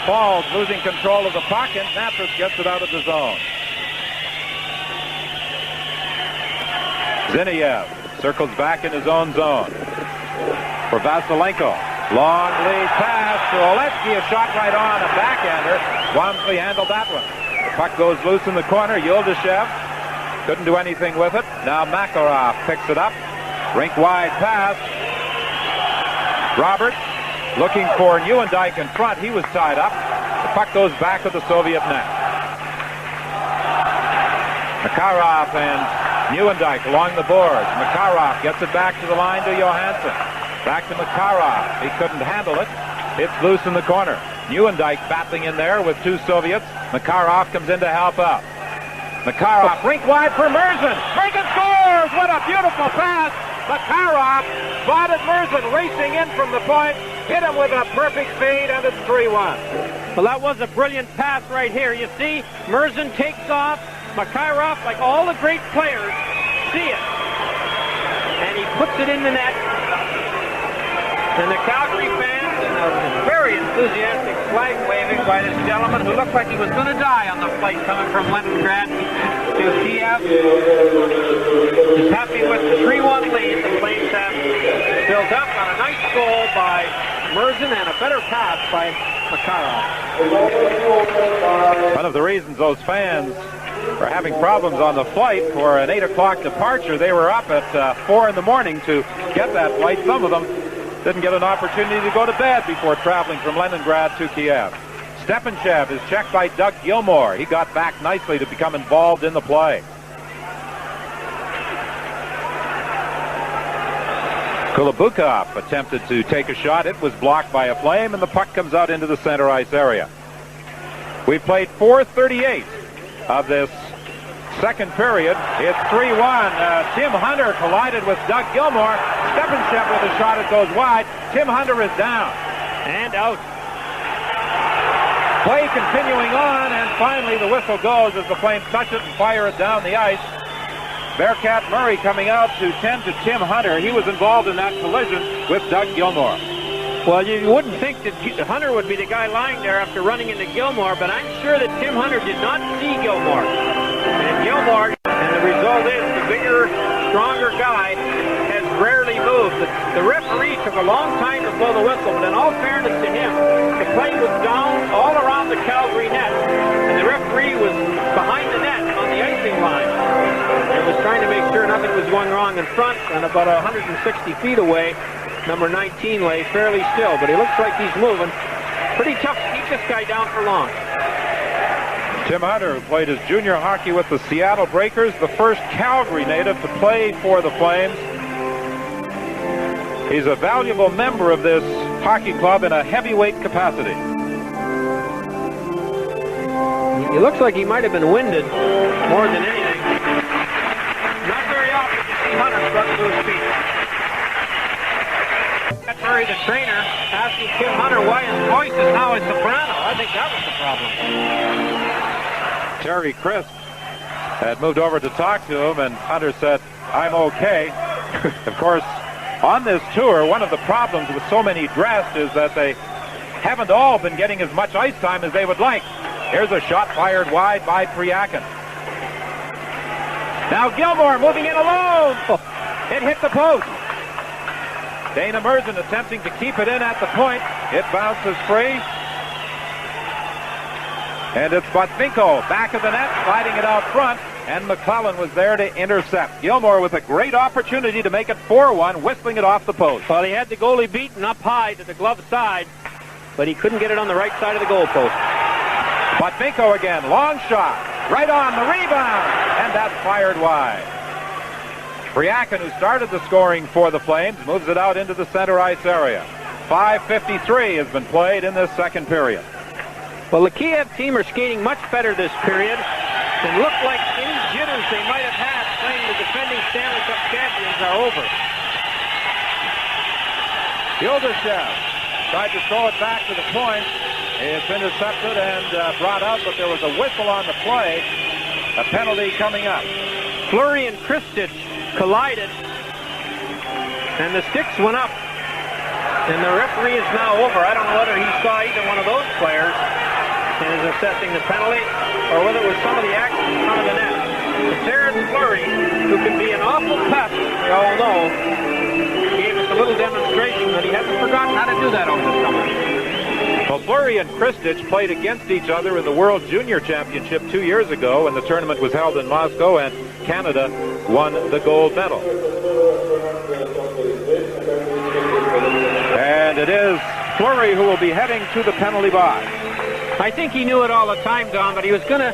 falls, losing control of the puck, and Natras gets it out of the zone. Ziniev circles back in his own zone for Vasilenko. Long lead pass to Oletsky, a shot right on, a backhander. Wamsley handled that one. The puck goes loose in the corner. Yuldashev couldn't do anything with it. Now Makarov picks it up. Rink wide pass. Roberts looking for Nieuwendyk in front. He was tied up. The puck goes back to the Soviet net. Makarov and Nieuwendyk along the boards. Makarov gets it back to the line to Johansson. Back to Makarov. He couldn't handle it. It's loose in the corner. Nieuwendyk battling in there with two Soviets. Makarov comes in to help out. Makarov, rink wide for Murzin. Murzin scores! What a beautiful pass! Makarov spotted Murzin racing in from the point. Hit him with a perfect fade, and it's 3-1.
Well, that was a brilliant pass right here. You see, Murzin takes off. Makarov, like all the great players, see it. And he puts it in the net. And the Calgary fans, very enthusiastic flag waving by this gentleman who looked like he was going to die on the flight coming from Leningrad to Kiev. He's happy with the 3-1 lead the Flames have built up on a nice goal by Murzin and a better pass by Makarov.
One of the reasons those fans are having problems on the flight for an 8 o'clock departure, they were up at 4 in the morning to get that flight. Some of them didn't get an opportunity to go to bed before traveling from Leningrad to Kiev. Stepanchev is checked by Doug Gilmour. He got back nicely to become involved in the play. Kulabukov attempted to take a shot. It was blocked by a Flame, and the puck comes out into the center ice area. We played 4:38 of this second period. It's 3-1. Tim Hunter collided with Doug Gilmour. Stepanchev with a shot. It goes wide. Tim Hunter is down.
And out.
Play continuing on, and finally the whistle goes as the Flames touch it and fire it down the ice. Bearcat Murray coming out to tend to Tim Hunter. He was involved in that collision with Doug Gilmour.
Well, you wouldn't think that Hunter would be the guy lying there after running into Gilmour, but I'm sure that Tim Hunter did not see Gilmour. And Gilmour, and the result is the bigger, stronger guy has rarely moved. The referee took a long time to blow the whistle, but in all fairness to him, the play was down all around the Calgary net, and the referee was behind the net on the icing line. And was trying to make sure nothing was going wrong in front, and about 160 feet away, number 19 lay fairly still, but he looks like he's moving. Pretty tough to keep this guy down for long.
Tim Hunter, who played his junior hockey with the Seattle Breakers, the first Calgary native to play for the Flames. He's a valuable member of this hockey club in a heavyweight capacity.
He looks like he might have been winded more than anything. Not very often you see Hunter strut to his feet. Fleury, the trainer, asking T.Hunter why his voice is now a soprano. I think that was the problem.
Terry Crisp had moved over to talk to him, and Hunter said, "I'm okay." Of course, on this tour, one of the problems with so many dressed is that they haven't all been getting as much ice time as they would like. Here's a shot fired wide by Priakin. Now Gilmore moving in alone. It hit the post. Dana Merzen attempting to keep it in at the point. It bounces free. And it's Botvinko back of the net, sliding it out front. And McClellan was there to intercept. Gilmore with a great opportunity to make it 4-1, whistling it off the post.
Well, he had the goalie beaten up high to the glove side, but he couldn't get it on the right side of the goal post.
Botvinko again, long shot, right on the rebound, and that's fired wide. Priakin, who started the scoring for the Flames, moves it out into the center ice area. 5:53 has been played in this second period.
Well, the Kiev team are skating much better this period. It looked like any jitters they might have had playing the defending Stanley Cup champions are over.
Gildashev tried to throw it back to the point. It's intercepted and brought out, but there was a whistle on the play. A penalty coming up.
Fleury and Kristich collided, and the sticks went up. And the referee is now over. I don't know whether he saw either one of those players and is assessing the penalty, or whether it was some of the action in front of the net. It's Aaron Fleury, who can be an awful pest, we all know, gave us a little demonstration that he hasn't forgotten how to do that over the summer.
Well, Fleury and Kristich played against each other in the World Junior Championship 2 years ago, when the tournament was held in Moscow, and Canada won the gold medal. And it is Fleury who will be heading to the penalty box.
I think he knew it all the time, Don, but he was going to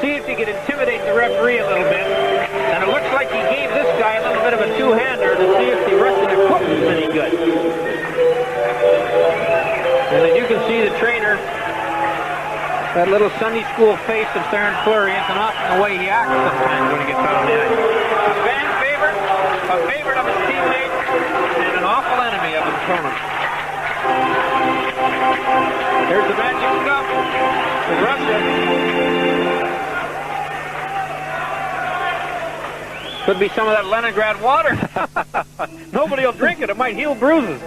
see if he could intimidate the referee a little bit. And it looks like he gave this guy a little bit of a two-hander to see if the Russian equipment was any good. And as you can see, the trainer, that little Sunday school face of Aaron Fleury isn't often the way he acts sometimes when he gets out on the ice. A fan favorite, a favorite of his teammates, and an awful enemy of his opponent. There's the magic cup for Russia. Could be some of that Leningrad water. Nobody will drink it. It might heal bruises.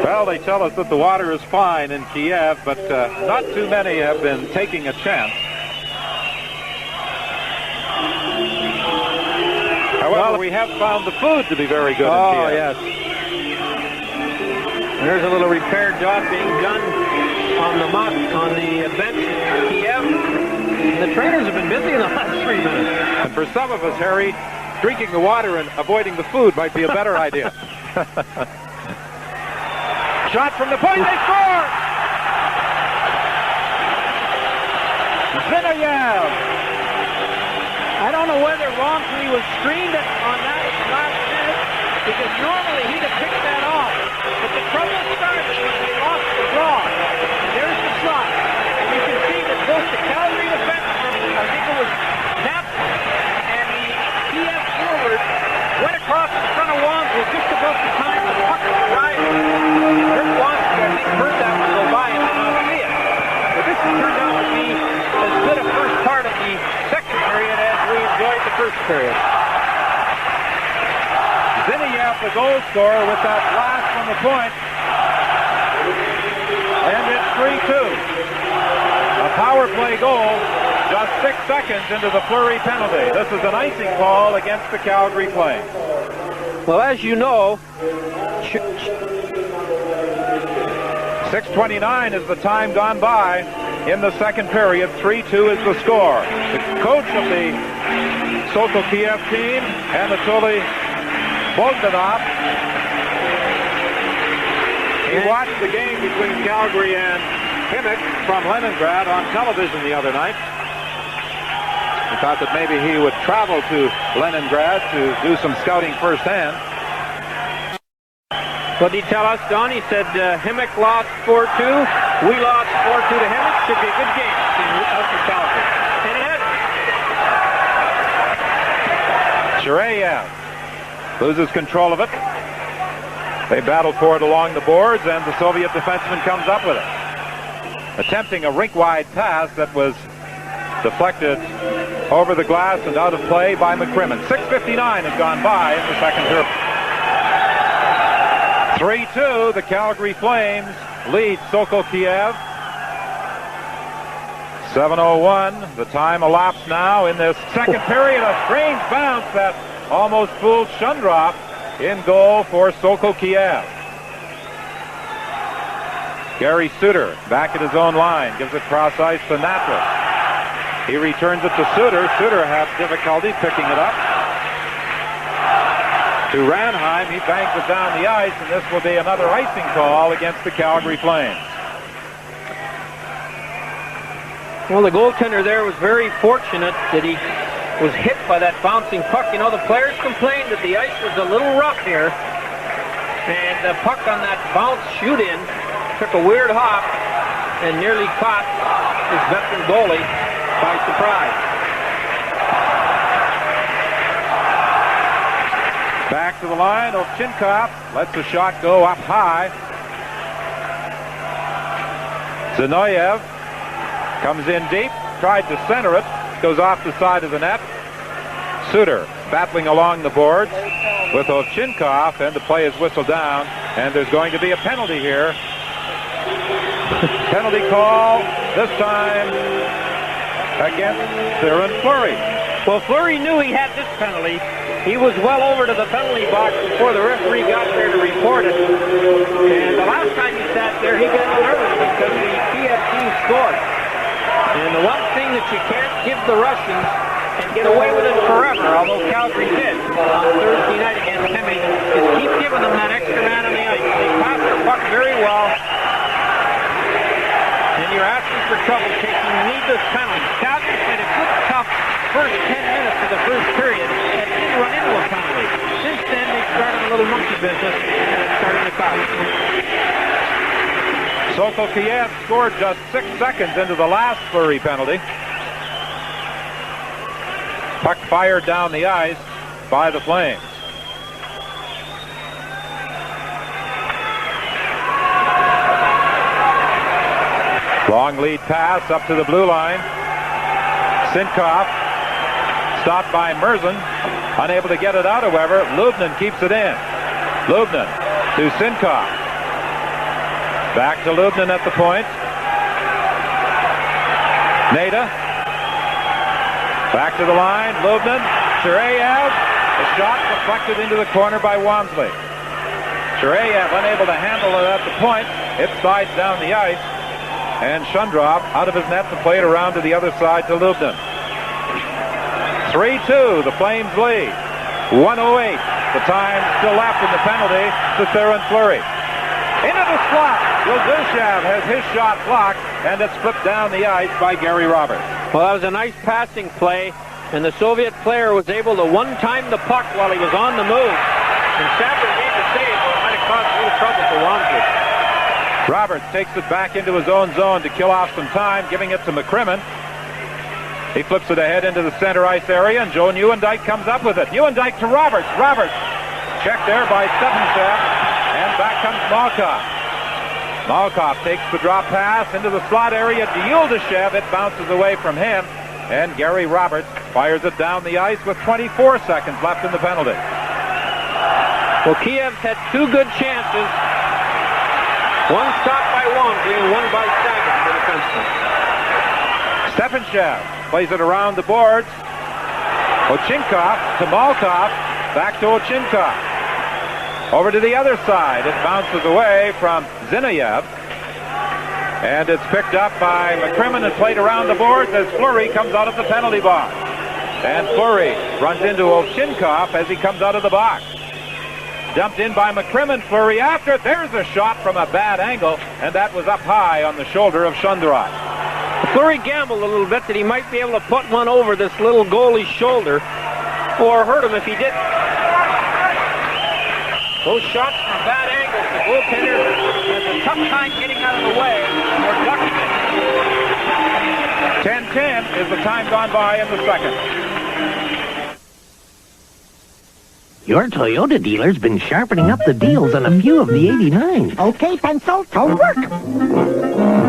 Well, they tell us that the water is fine in Kiev, but not too many have been taking a chance. However, we have found the food to be very good in Kiev.
Oh, yes. There's a little repair job being done on the bench in Kiev. And the trainers have been busy in the last 3 minutes.
And for some of us, Harry, drinking the water and avoiding the food might be a better idea. Shot from the point, they score! Zinoviev!
I don't know whether wrongfully was screened on that last minute, because normally he'd have picked that off. But the trouble started when they lost the draw. And there's the shot. And you can see that both the Calgary defenseman, I think it was Knapp, and the Kiev forward went across in front of Wansley just about the time the puck was arriving. Rick Wansley, I think, heard that one go by and did not see it. But this turned out to be as good a first part of the second period as we enjoyed the first period.
Zinoviev, the goal scorer, with that blast from the point. And it's 3-2. A power play goal just 6 seconds into the Fleury penalty. This is an icing call against the Calgary Flames.
Well, as you know,
6:29 is the time gone by in the second period. 3-2 is the score. The coach of the Sokol Kiev team, Anatoly Bogdanov, he watched the game between Calgary and Kimmich from Leningrad on television the other night. He thought that maybe he would travel to Leningrad to do some scouting firsthand.
What did he tell us, Don? He said Kimmich lost 4-2. We lost 4-2 to Kimmich. Should be a good game out for Calgary. And it has.
Shireyev loses control of it. They battle for it along the boards, and the Soviet defenseman comes up with it. Attempting a rink-wide pass that was deflected over the glass and out of play by McCrimmon. 6:59 has gone by in the second period. 3-2, the Calgary Flames lead Sokol Kiev. 7:01, the time elapsed now in this second period. A strange bounce that almost fooled Shundrov. In goal for Sokol Kiev. Gary Suter back at his own line, gives it cross ice to Natras. He returns it to Suter. Suter has difficulty picking it up. To Ranheim, he bangs it down the ice, and this will be another icing call against the Calgary Flames.
Well, the goaltender there was very fortunate that he was hit by that bouncing puck. You know, the players complained that the ice was a little rough here, and the puck on that bounce shoot-in took a weird hop and nearly caught his veteran goalie by surprise.
Back to the line, Ovchinnikov lets the shot go up high. Zinoyev comes in deep, tried to center it, goes off the side of the net. Suter battling along the boards with Ovchinnikov, and the play is whistled down, and there's going to be a penalty here. Penalty call, this time against Theron Fleury.
Well, Fleury knew he had this penalty. He was well over to the penalty box before the referee got there to report it. And the last time he sat there, he got nervous because the Kiev team scored. And the one thing that you can't give the Russians and get away with it forever, although Calgary did on Thursday night against Hemi, is keep giving them that extra man on the ice. They pass the puck very well, and you're asking for trouble taking needless penalties. Calgary played a good, tough first 10 minutes of the first period and didn't run into a penalty. Since then, they started a little monkey business, and it's starting to cost.
Sokol Kiev scored just 6 seconds into the last Fleury penalty. Puck fired down the ice by the Flames. Long lead pass up to the blue line. Sinkov stopped by Merzen. Unable to get it out, however. Lubnin keeps it in. Lubnin to Sinkov. Back to Lubnin at the point. Nada. Back to the line. Lubnin. Shurayev. A shot deflected into the corner by Wamsley. Shurayev unable to handle it at the point. It slides down the ice. And Shundrov out of his net to play it around to the other side to Lubnin. 3-2. The Flames lead. 1:08. The time still left in the penalty to Theron Fleury. Into the slot. Yildushev has his shot blocked, and it's flipped down the ice by Gary Roberts.
Well, that was a nice passing play, and the Soviet player was able to one-time the puck while he was on the move. And Sapper made the save, but it might have caused a little trouble for Wamsley.
Roberts takes it back into his own zone to kill off some time, giving it to McCrimmon. He flips it ahead into the center ice area, and Joe Nieuwendyk comes up with it. Nieuwendyk to Roberts. Roberts checked there by Stephenchev, and back comes Malkov. Malkov takes the drop pass into the slot area to Yildushev. It bounces away from him, and Gary Roberts fires it down the ice with 24 seconds left in the penalty.
Well, Kiev's had two good chances. One stopped by Wamsley and one by Sagan, the defenseman.
Stephenchev plays it around the boards. Ovchinnikov to Malkov. Back to Ovchinnikov. Over to the other side. It bounces away from Zinoyev. And it's picked up by McCrimmon and played around the boards as Fleury comes out of the penalty box. And Fleury runs into Ovchinnikov as he comes out of the box. Dumped in by McCrimmon. Fleury after. There's a shot from a bad angle, and that was up high on the shoulder of Shundrov.
Fleury gambled a little bit that he might be able to put one over this little goalie's shoulder, or hurt him if he didn't. Those shots from bad angles, the goaltender has a tough time getting out of the way or ducking it.
10-10 is the time gone by in the second.
Your Toyota dealer's been sharpening up the deals on a few of the 89s.
Okay, pencil, to work.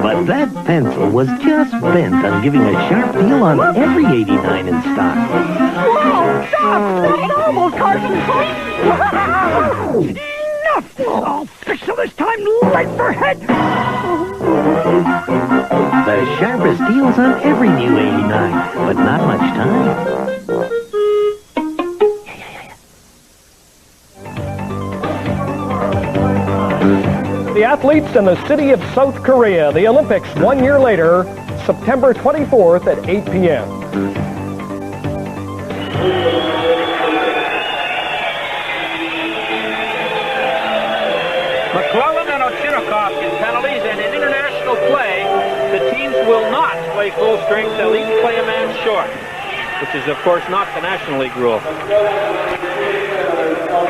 But that pencil was just bent on giving a sharp deal on every 89 in stock.
Wow, stop! That almost Carson, please! Enough! I'll fix it this time, right for head!
The sharpest deals on every new 89, but not much time.
The athletes in the city of South Korea, the Olympics 1 year later, September 24th at 8 p.m.
McClellan and Ovchinnikov in penalties, and in international play, the teams will not play full strength. They'll each play a man short, which is, of course, not the National League rule.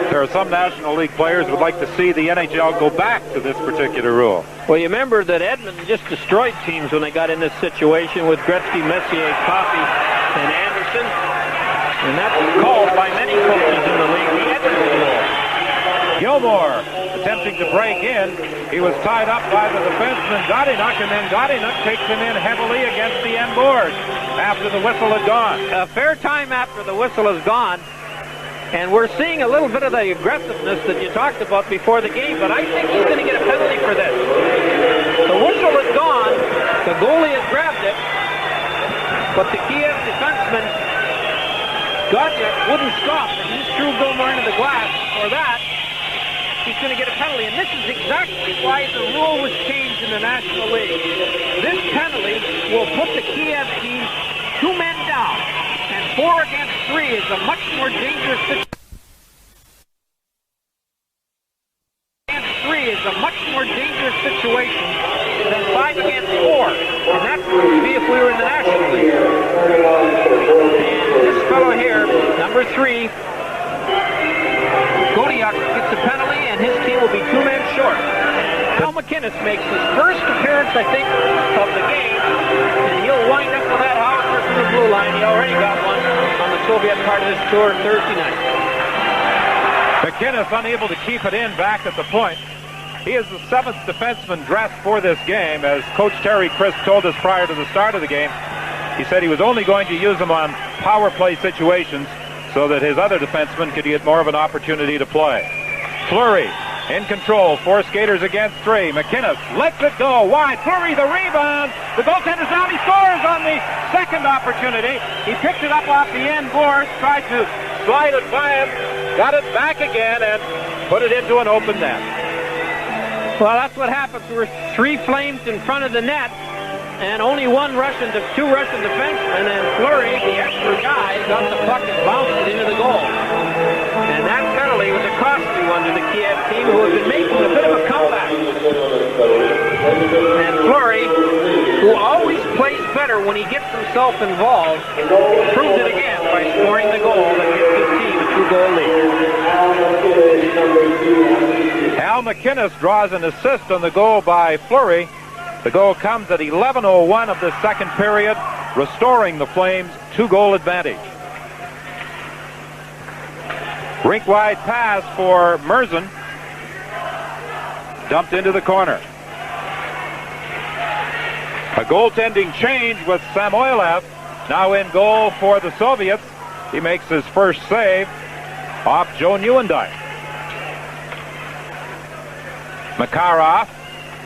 There are some National League players who would like to see the NHL go back to this particular rule.
Well, you remember that Edmonton just destroyed teams when they got in this situation with Gretzky, Messier, Coffey, and Anderson. And that was called by many coaches in the league, the Edmonton rule.
Gilmore attempting to break in. He was tied up by the defenseman Godinuk, and then Godinuk takes him in heavily against the end board after the whistle had gone.
A fair time after the whistle is gone. And we're seeing a little bit of the aggressiveness that you talked about before the game, but I think he's going to get a penalty for this. The whistle is gone. The goalie has grabbed it. But the Kiev defenseman, Godinuk, wouldn't stop, and he threw Gilmore into the glass. For that, he's going to get a penalty. And this is exactly why the rule was changed in the National League. This penalty will put the Kiev team 2 men down. And 4 against 3 is a much more dangerous situation. 3 is a much more dangerous situation than 5 against 4. And that would be if we were in the National League. And this fellow here, number 3, Godinuk gets a penalty, and his team will be 2 men short. Al McInnes makes his first appearance, I think, of the game, and he'll wind up with that howitzer from the blue line. He already got one on the Soviet part of this tour Thursday night.
McInnes unable to keep it in back at the point. He is the 7th defenseman dressed for this game. As Coach Terry Crisp told us prior to the start of the game, he said he was only going to use him on power play situations so that his other defensemen could get more of an opportunity to play. Fleury in control, 4 skaters against 3. McInnes lets it go wide. Fleury the rebound. The goaltender's down. He scores on the second opportunity. He picked it up off the end board, tried to slide it by him, got it back again, and put it into an open net.
Well, that's what happens. There were 3 Flames in front of the net, and only 2 Russian defensemen, and Fleury, the extra guy, got the puck and bounced it into the goal. And that penalty was a costly one to the Kiev team, who have been making a bit of a comeback. And Fleury, who always plays better when he gets himself involved, proved it again by scoring the goal that gives his team a 2-goal lead.
Al McInnes draws an assist on the goal by Fleury. The goal comes at 11:01 of the second period, restoring the Flames 2-goal advantage. Rink-wide pass for Merzen. Dumped into the corner. A goaltending change with Samoylov now in goal for the Soviets. He makes his first save off Joe Nieuwendyk. Makarov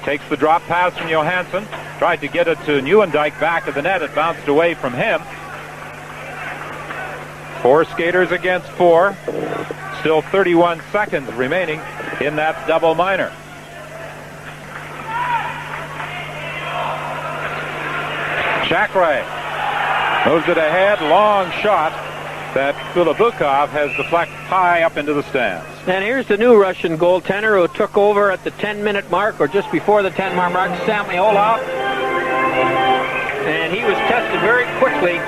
takes the drop pass from Johansson. Tried to get it to Nieuwendyk back of the net. It bounced away from him. 4 skaters against 4. Still 31 seconds remaining in that double minor. Chakray moves it ahead. Long shot that Filibukov has deflected high up into the stands.
And here's the new Russian goaltender who took over at the 10-minute mark, or just before the 10-minute mark, Samyolov. And he was tested very quickly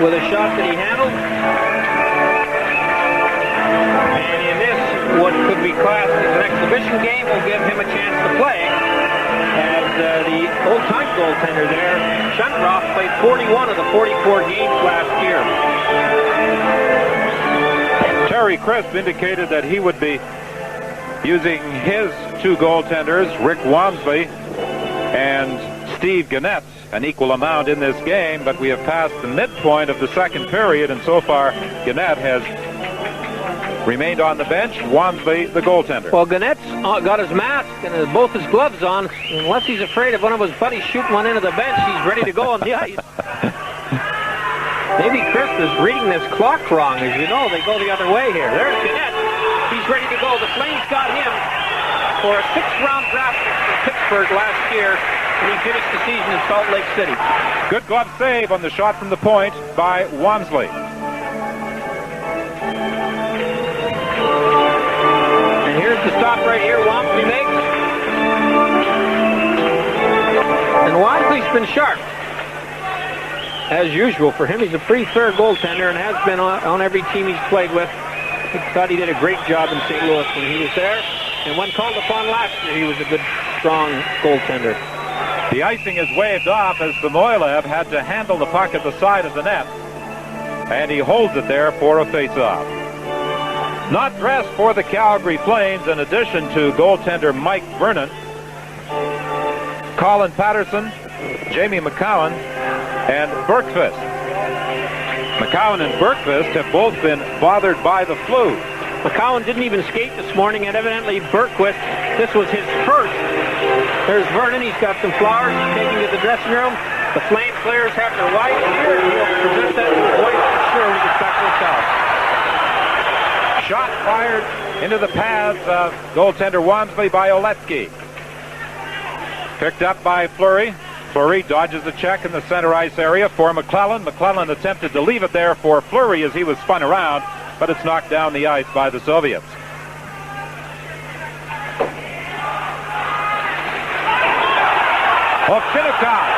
with a shot that he handled. And in this, what could be classed as an exhibition game, will give him a chance to play. As the old-time goaltender there, Shundroff, played 41 of the 44 games last year.
Terry Crisp indicated that he would be using his two goaltenders, Rick Walmsley and Steve Gannett, an equal amount in this game, but we have passed the midpoint of the second period, and so far Gannett has remained on the bench, Walmsley the goaltender.
Well, Gannett's got his mask and both his gloves on. Unless he's afraid of one of his buddies shooting one into the bench, he's ready to go on the ice. Maybe Chris is reading this clock wrong. As you know, they go the other way here. There's Gannett. He's ready to go. The Flames got him for a 6th-round draft pick from Pittsburgh last year, and he finished the season in Salt Lake City.
Good glove save on the shot from the point by Walmsley.
And here's the stop right here. Walmsley makes. And Walmsley's been sharp. As usual for him, he's a pretty fair goaltender and has been on every team he's played with. I thought he did a great job in St. Louis when he was there. And when called upon last year, he was a good, strong goaltender.
The icing is waved off as Samoylov had to handle the puck at the side of the net. And he holds it there for a face-off. Not dressed for the Calgary Flames, in addition to goaltender Mike Vernon, Colin Patterson, Jamie McCowan, and Bergqvist. McCowan and Bergqvist have both been bothered by the flu.
McCowan didn't even skate this morning, and evidently Bergqvist, this was his first. There's Vernon. He's got some flowers he's taking to the dressing room. The Flame players have their wives here, and he'll present that to his wife for sure when he gets back to his house.
Shot fired into the paths of goaltender Walmsley by Oletsky. Picked up by Fleury. Fleury dodges a check in the center ice area for McClellan. McClellan attempted to leave it there for Fleury as he was spun around, but it's knocked down the ice by the Soviets. Ovchinnikov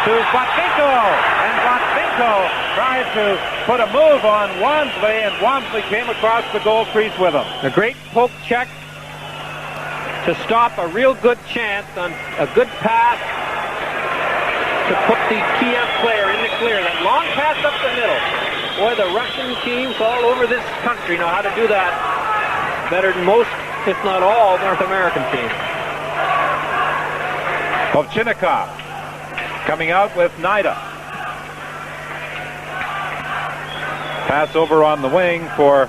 to Botvinko, and Botvinko tried to put a move on Walmsley, and Walmsley came across the goal crease with him.
A great poke check to stop a real good chance on a good pass to put the Kiev player in the clear. That long pass up the middle. Boy, the Russian teams all over this country know how to do that better than most, if not all, North American teams.
Ovchinnikov coming out with Nida. Pass over on the wing for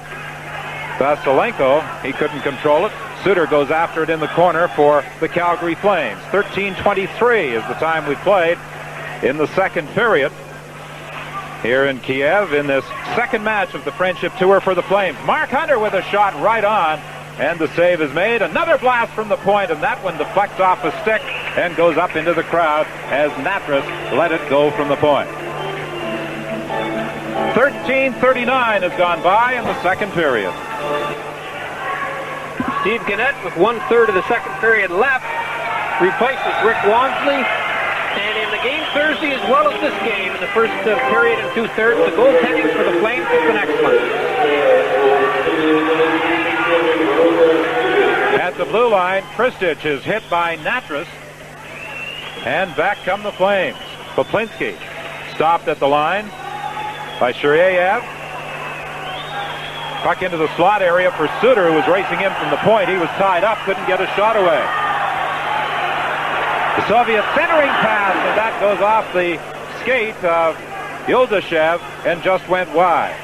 Vasilenko. He couldn't control it. Suter goes after it in the corner for the Calgary Flames. 13:23 is the time we played in the second period here in Kiev in this second match of the Friendship Tour for the Flames. Mark Hunter with a shot right on, and the save is made. Another blast from the point, and that one deflects off a stick and goes up into the crowd as Natras let it go from the point. 13:39 has gone by in the second period.
Steve Gannett, with 1/3 of the second period left, replaces Rick Walmsley. And in the game Thursday as well as this game, in the first period and 2/3, the goaltending for the Flames has been excellent.
At the blue line, Tristich is hit by Natras, and back come the Flames. Poplinski stopped at the line by Shuryayev. Puck into the slot area for Suter, who was racing in from the point. He was tied up, couldn't get a shot away. The Soviet centering pass, and that goes off the skate of Yuldashev and just went wide.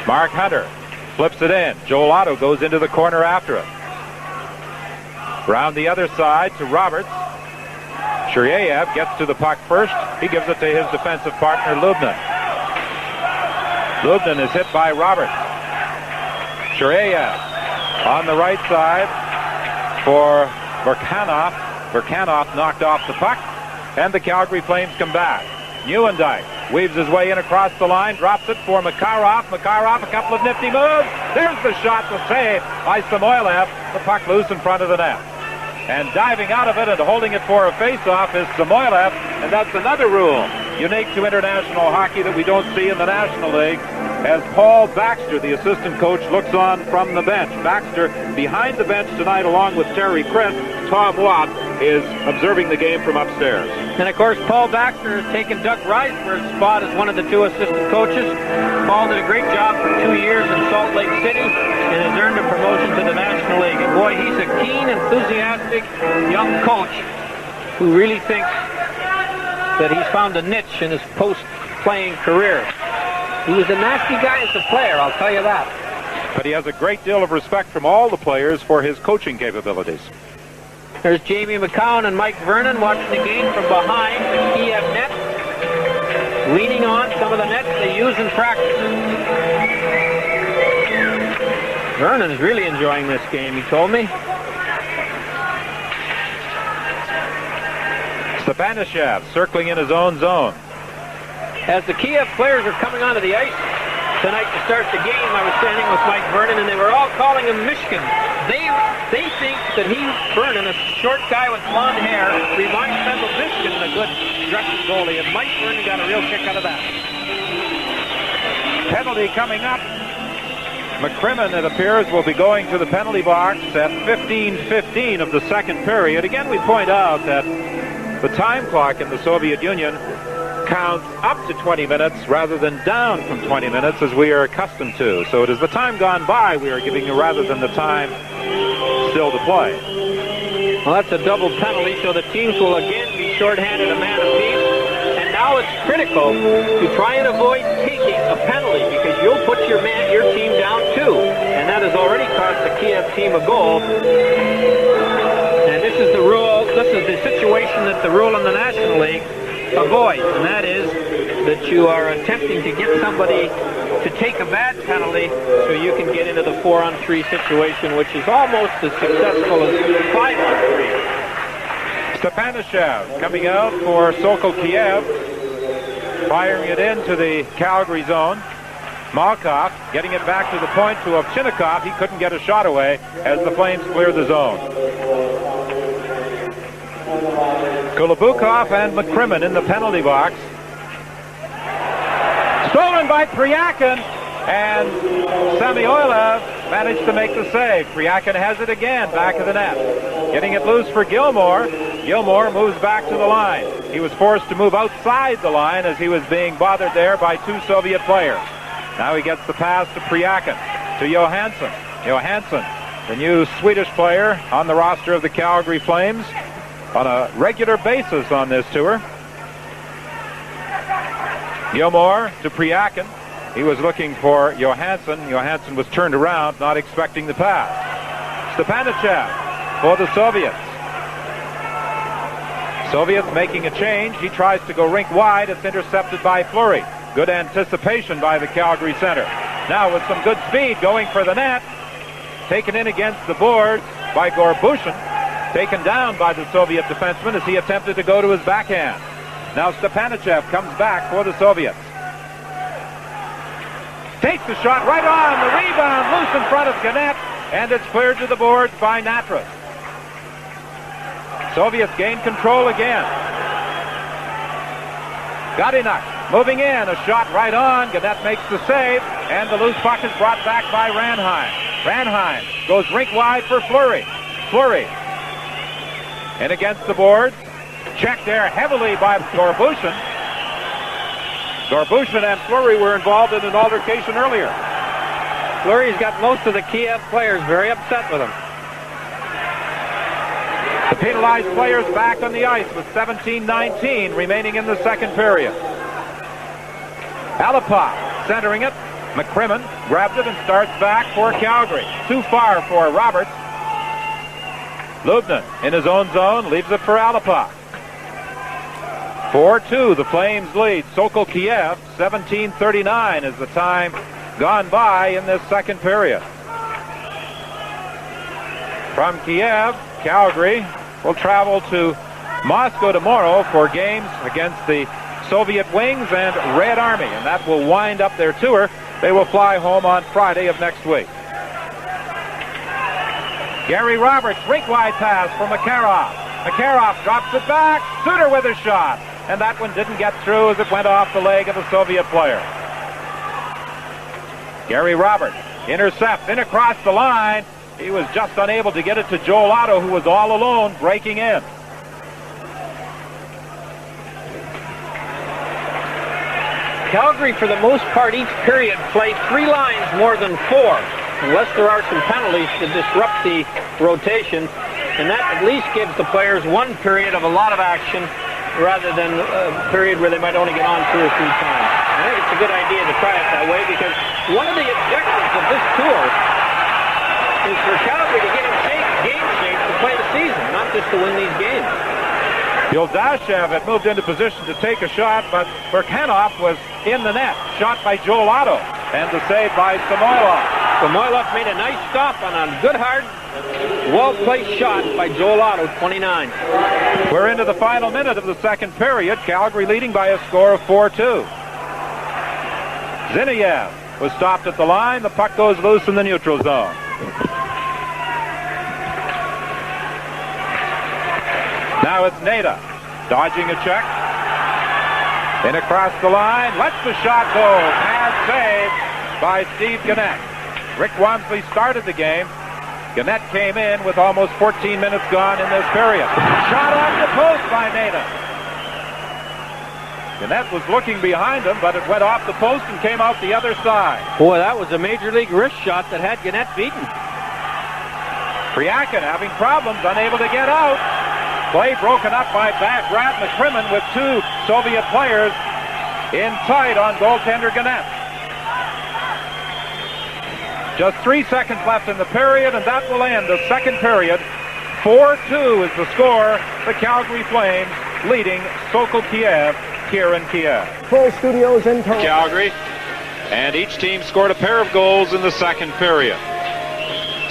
Mark Hunter flips it in. Joel Otto goes into the corner after it. Round the other side to Roberts. Shuryayev gets to the puck first. He gives it to his defensive partner, Lubnin. Lubnin is hit by Roberts. Shuryayev on the right side for Verkanov. Verkanov knocked off the puck, and the Calgary Flames come back. Neuendijk weaves his way in across the line, drops it for Makarov. Makarov, a couple of nifty moves. There's the shot, the save by Samoylov. The puck loose in front of the net. And diving out of it and holding it for a face-off is Samoylov, and that's another rule unique to international hockey that we don't see in the National League, as Paul Baxter, the assistant coach, looks on from the bench. Baxter behind the bench tonight along with Terry Crisp, Tom Watt, is observing the game from upstairs.
And, of course, Paul Baxter has taken Doug Reisberg's spot as one of the 2 assistant coaches. Paul did a great job for 2 years in Salt Lake City and has earned a promotion to the National League. And, boy, he's a keen, enthusiastic young coach who really thinks that he's found a niche in his post-playing career. He was a nasty guy as a player, I'll tell you that.
But he has a great deal of respect from all the players for his coaching capabilities.
There's Jamie McCown and Mike Vernon watching the game from behind the Kiev net, leaning on some of the nets they use in practice. Vernon is really enjoying this game, he told me.
Stepanishev circling in his own zone.
As the Kiev players are coming onto the ice tonight to start the game, I was standing with Mike Vernon, and they were all calling him Mishkin. They think that Vernon, a short guy with blonde hair, reminds them of Mishkin, a good dressing goalie, and Mike Vernon got a real kick out of that.
Penalty coming up. McCrimmon, it appears, will be going to the penalty box at 15:15 of the second period. Again, we point out that the time clock in the Soviet Union counts up to 20 minutes rather than down from 20 minutes as we are accustomed to. So it is the time gone by we are giving you rather than the time still to play.
Well, that's a double penalty, so the teams will again be shorthanded a man apiece. And now it's critical to try and avoid taking a penalty because you'll put your team down too. And that has already cost the Kiev team a goal. And this is the rule, this is the situation that the rule in the National League avoid, and that is that you are attempting to get somebody to take a bad penalty so you can get into the 4-on-3 situation, which is almost as successful as 5-on-3.
Stepanishev coming out for Sokol Kiev, firing it into the Calgary zone. Malkov getting it back to the point to Ovchinnikov. He couldn't get a shot away as the Flames clear the zone. Golubukov and McCrimmon in the penalty box. Stolen by Priakin, and Samoylov managed to make the save. Priakin has it again, back of the net. Getting it loose for Gilmore. Gilmore moves back to the line. He was forced to move outside the line as he was being bothered there by 2 Soviet players. Now he gets the pass to Priakin, to Johansson. Johansson, the new Swedish player on the roster of the Calgary Flames, on a regular basis on this tour. Gilmore to Priakin. He was looking for Johansson. Johansson was turned around, not expecting the pass. Stepanichev for the Soviets. Soviets making a change. He tries to go rink wide. It's intercepted by Fleury. Good anticipation by the Calgary center. Now with some good speed going for the net. Taken in against the boards by Gorbushin. Taken down by the Soviet defenseman as he attempted to go to his backhand. Now Stepanichev comes back for the Soviets. Takes the shot right on. The rebound loose in front of Gannett, and it's cleared to the boards by Natras. Soviets gain control again. Gadinak moving in. A shot right on. Gannett makes the save, and the loose puck is brought back by Ranheim. Ranheim goes rink wide for Fleury. Fleury in against the boards. Checked there heavily by Gorbushin. Gorbushin and Fleury were involved in an altercation earlier.
Fleury's got most of the Kiev players very upset with him.
The penalized players back on the ice with 17:19 remaining in the second period. Alipov centering it. McCrimmon grabs it and starts back for Calgary. Too far for Roberts. Lubnin in his own zone leaves it for Alipov. 4-2, the Flames lead. Sokol Kiev, 17:39 is the time gone by in this second period. From Kiev, Calgary will travel to Moscow tomorrow for games against the Soviet Wings and Red Army, and that will wind up their tour. They will fly home on Friday of next week. Gary Roberts, rink-wide pass for Makarov. Makarov drops it back. Suter with a shot. And that one didn't get through as it went off the leg of a Soviet player. Gary Roberts, intercept, in across the line. He was just unable to get it to Joel Otto, who was all alone breaking in.
Calgary, for the most part, each period play 3 lines more than 4, unless there are some penalties to disrupt the rotation. And that at least gives the players 1 period of a lot of action rather than a period where they might only get on 2 or 3 times. I think it's a good idea to try it that way, because one of the objectives of this tour is for Calgary to get in shape, game shape, to play the season, not just to win these games.
Yuldashev had moved into position to take a shot, but Burkanov was in the net. Shot by Joel Otto, and the save by Samoylov.
Samoylov made a nice stop on a good, hard, well-placed shot by Joel Otto, 29.
We're into the final minute of the second period. Calgary leading by a score of 4-2. Ziniev was stopped at the line. The puck goes loose in the neutral zone. Now it's Nada, dodging a check. In across the line, lets the shot go. Bad save by Steve Gannett. Rick Wamsley started the game. Gannett came in with almost 14 minutes gone in this period. Shot off the post by Nada. Gannett was looking behind him, but it went off the post and came out the other side.
Boy, that was a major league wrist shot that had Gannett beaten.
Priakin having problems, unable to get out. Play broken up by Brad McCrimmon with 2 Soviet players in tight on goaltender Gannett. Just 3 seconds left in the period, and that will end the second period. 4-2 is the score. The Calgary Flames leading Sokol Kiev here in Kiev.
Full studios in Toronto.
Calgary, and each team scored a pair of goals in the second period.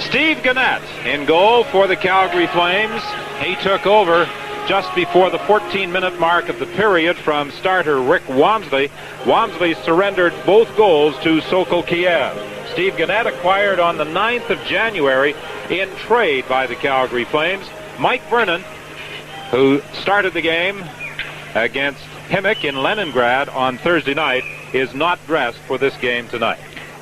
Steve Gannett in goal for the Calgary Flames. He took over just before the 14-minute mark of the period from starter Rick Wamsley. Wamsley surrendered both goals to Sokol Kiev. Steve Gannett acquired on the 9th of January in trade by the Calgary Flames. Mike Vernon, who started the game against Himmick in Leningrad on Thursday night, is not dressed for this game tonight.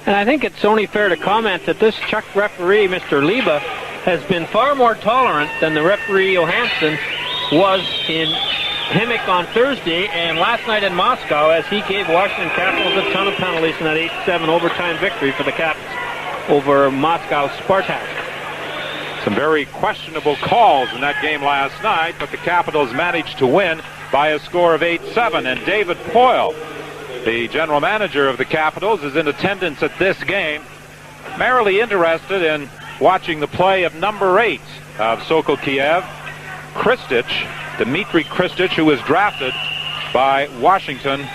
And I think it's only fair to comment that this Czech referee, Mr. Liba, has been far more tolerant than the referee Johansson was in Himmick on Thursday and last night in Moscow, as he gave Washington Capitals a ton of penalties in that 8-7 overtime victory for the Caps over Moscow Spartak.
Some very questionable calls in that game last night, but the Capitals managed to win by a score of 8-7. And David Poyle, the general manager of the Capitals, is in attendance at this game, merely interested in watching the play of number 8 of Sokol Kiev, Kristich, Dmitry Kristich, who was drafted by Washington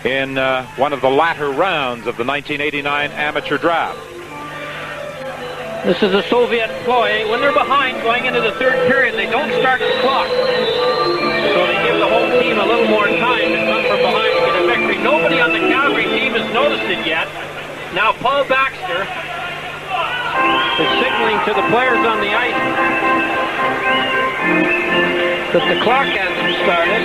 in one of the latter rounds of the 1989 amateur draft.
This is a Soviet ploy. When they're behind going into the third period, they don't start the clock. So they give the whole team a little more time to come from behind to get a victory. Nobody on the Calgary team has noticed it yet. Now Paul Baxter is signaling to the players on the ice that the clock hasn't started.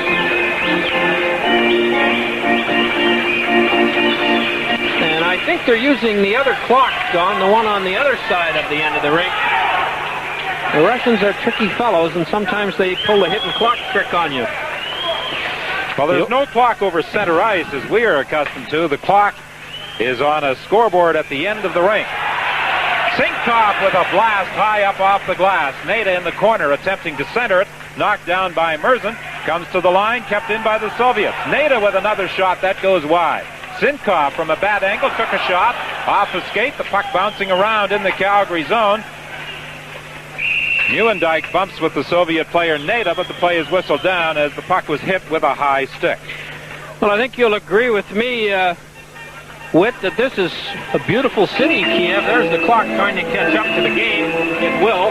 And I think they're using the other clock, Don, the one on the other side of the end of the rink. The Russians are tricky fellows, and sometimes they pull the hidden clock trick on you.
Well, there's no clock over center ice, as we are accustomed to. The clock is on a scoreboard at the end of the rink. Sinkov with a blast high up off the glass. Nada in the corner attempting to center it. Knocked down by Merzen. Comes to the line, kept in by the Soviets. Nada with another shot, that goes wide. Sinkov from a bad angle took a shot. Off his skate, the puck bouncing around in the Calgary zone. Neuendijk bumps with the Soviet player Nada, but the play is whistled down as the puck was hit with a high stick.
Well, I think you'll agree with me, Whit, that this is a beautiful city, Kiev. There's the clock trying to catch up to the game. It will.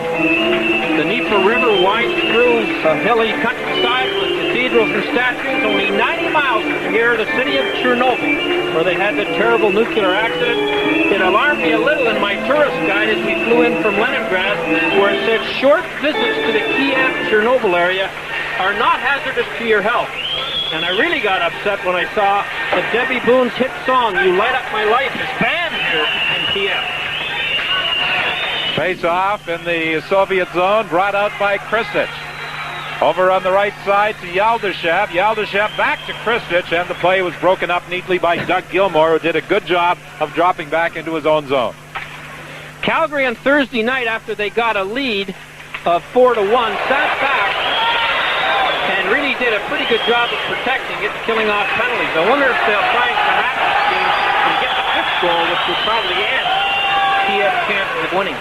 The Dnieper River winds through a hilly countryside with cathedrals and statues. Only 90 miles from here, the city of Chernobyl, where they had the terrible nuclear accident. It alarmed me a little in my tourist guide as we flew in from Leningrad, where it said short visits to the Kiev-Chernobyl area are not hazardous to your health. And I really got upset when I saw that Debbie Boone's hit song, You Light Up My Life, is banned here in Kiev.
Face off in the Soviet zone, brought out by Kristich. Over on the right side to Yaldashev. Yaldashev back to Kristich, and the play was broken up neatly by Doug Gilmore, who did a good job of dropping back into his own zone.
Calgary on Thursday night, after they got a lead of 4-1, sat back and really did a pretty good job of protecting it, killing off penalties. I wonder if they'll try and come at this game and get the fifth goal, which would probably add Kiev's chances of winning.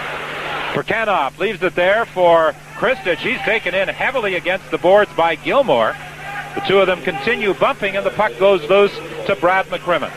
Perkanov leaves it there for Kristich. He's taken in heavily against the boards by Gilmore. The two of them continue bumping, and the puck goes loose to Brad McCrimmon.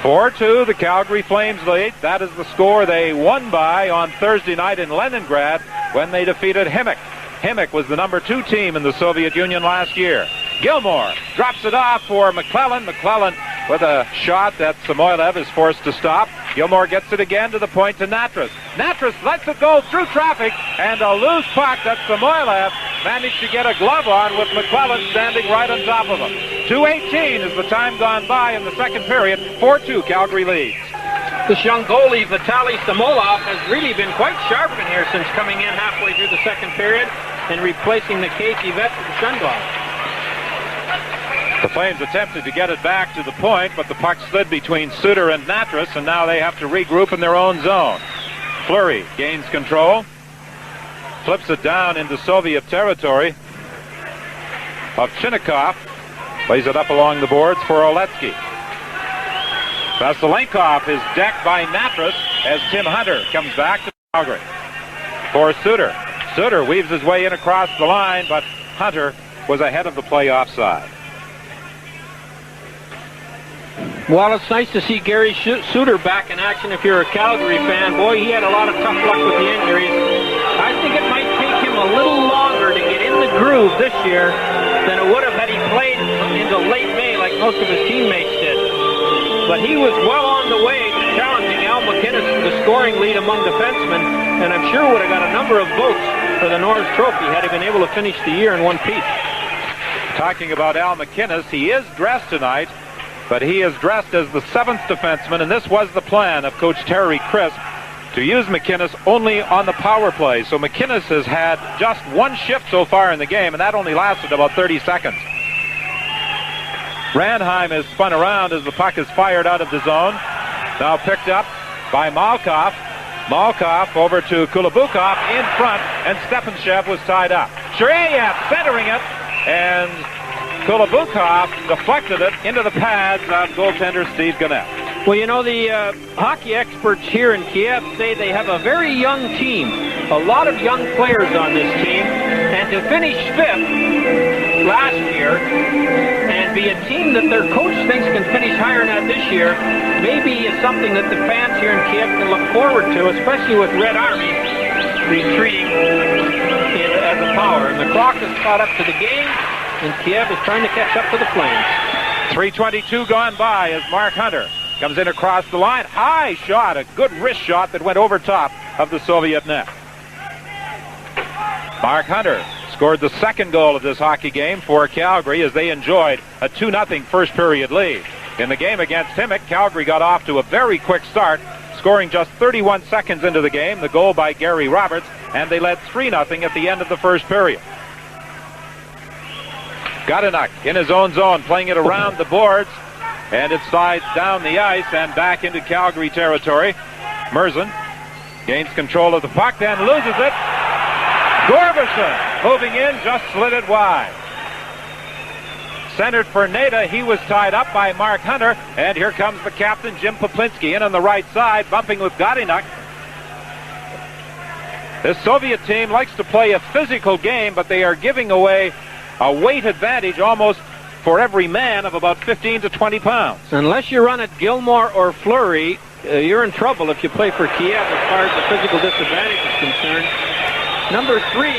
4-2, the Calgary Flames lead. That is the score they won by on Thursday night in Leningrad when they defeated Himik. Himik was the number 2 team in the Soviet Union last year. Gilmore drops it off for McClellan. McClellan with a shot that Samoylov is forced to stop. Gilmore gets it again to the point to Natras. Natras lets it go through traffic, and a loose puck that Samoylov managed to get a glove on with McClellan standing right on top of him. 2:18 is the time gone by in the second period. 4-2, Calgary leads.
This young goalie, Vitaly Samolov, has really been quite sharp in here since coming in halfway through the second period and replacing the KG vet with Shundog.
The Flames attempted to get it back to the point, but the puck slid between Suter and Natras, and now they have to regroup in their own zone. Fleury gains control, flips it down into Soviet territory. Ovchinnikov lays it up along the boards for Oletsky. Vasilinkov is decked by Natras as Т.Хантер comes back to Calgary. For Suter. Suter weaves his way in across the line, but Hunter was ahead of the play offside.
Well, it's nice to see Gary Suter back in action if you're a Calgary fan. Boy, he had a lot of tough luck with the injuries. I think it might take him a little longer to get in the groove this year than it would have had he played into late May like most of his teammates did. But he was well on the way to challenging Al McInnes for the scoring lead among defensemen, and I'm sure would have got a number of votes for the Norris Trophy had he been able to finish the year in one piece.
Talking about Al McInnes, he is dressed tonight, but he is dressed as the 7th defenseman, and this was the plan of Coach Terry Crisp, to use McInnes only on the power play. So McInnes has had just one shift so far in the game, and that only lasted about 30 seconds. Ranheim is spun around as the puck is fired out of the zone. Now picked up by Malkov. Malkov over to Kulabukov in front, and Stepanshev was tied up. Shreyev centering it, and Kulabukov deflected it into the pads of goaltender Steve Gannett.
Well, you know, the hockey experts here in Kiev say they have a very young team, a lot of young players on this team, and to finish 5th last year and be a team that their coach thinks can finish higher than that this year maybe is something that the fans here in Kiev can look forward to, especially with Red Army retreating as a power. And the clock is caught up to the game, and Kiev is trying to catch up to the Flames.
3:22 gone by as Mark Hunter comes in across the line. High shot, a good wrist shot that went over top of the Soviet net. Mark Hunter scored the second goal of this hockey game for Calgary as they enjoyed a 2-0 first period lead. In the game against Himik, Calgary got off to a very quick start, scoring just 31 seconds into the game, the goal by Gary Roberts, and they led 3-0 at the end of the first period. Gadanak in his own zone, playing it around the boards, and it slides down the ice and back into Calgary territory. Merzen gains control of the puck, then loses it. Gorbachev moving in, just slid it wide. Centered for Neda, he was tied up by Mark Hunter, and here comes the captain, Jim Poplinski, in on the right side, bumping with Gadanak. This Soviet team likes to play a physical game, but they are giving away a weight advantage almost for every man of about 15 to 20 pounds.
Unless you run at Gilmore or Fleury, you're in trouble if you play for Kiev as far as the physical disadvantage is concerned. Number 3,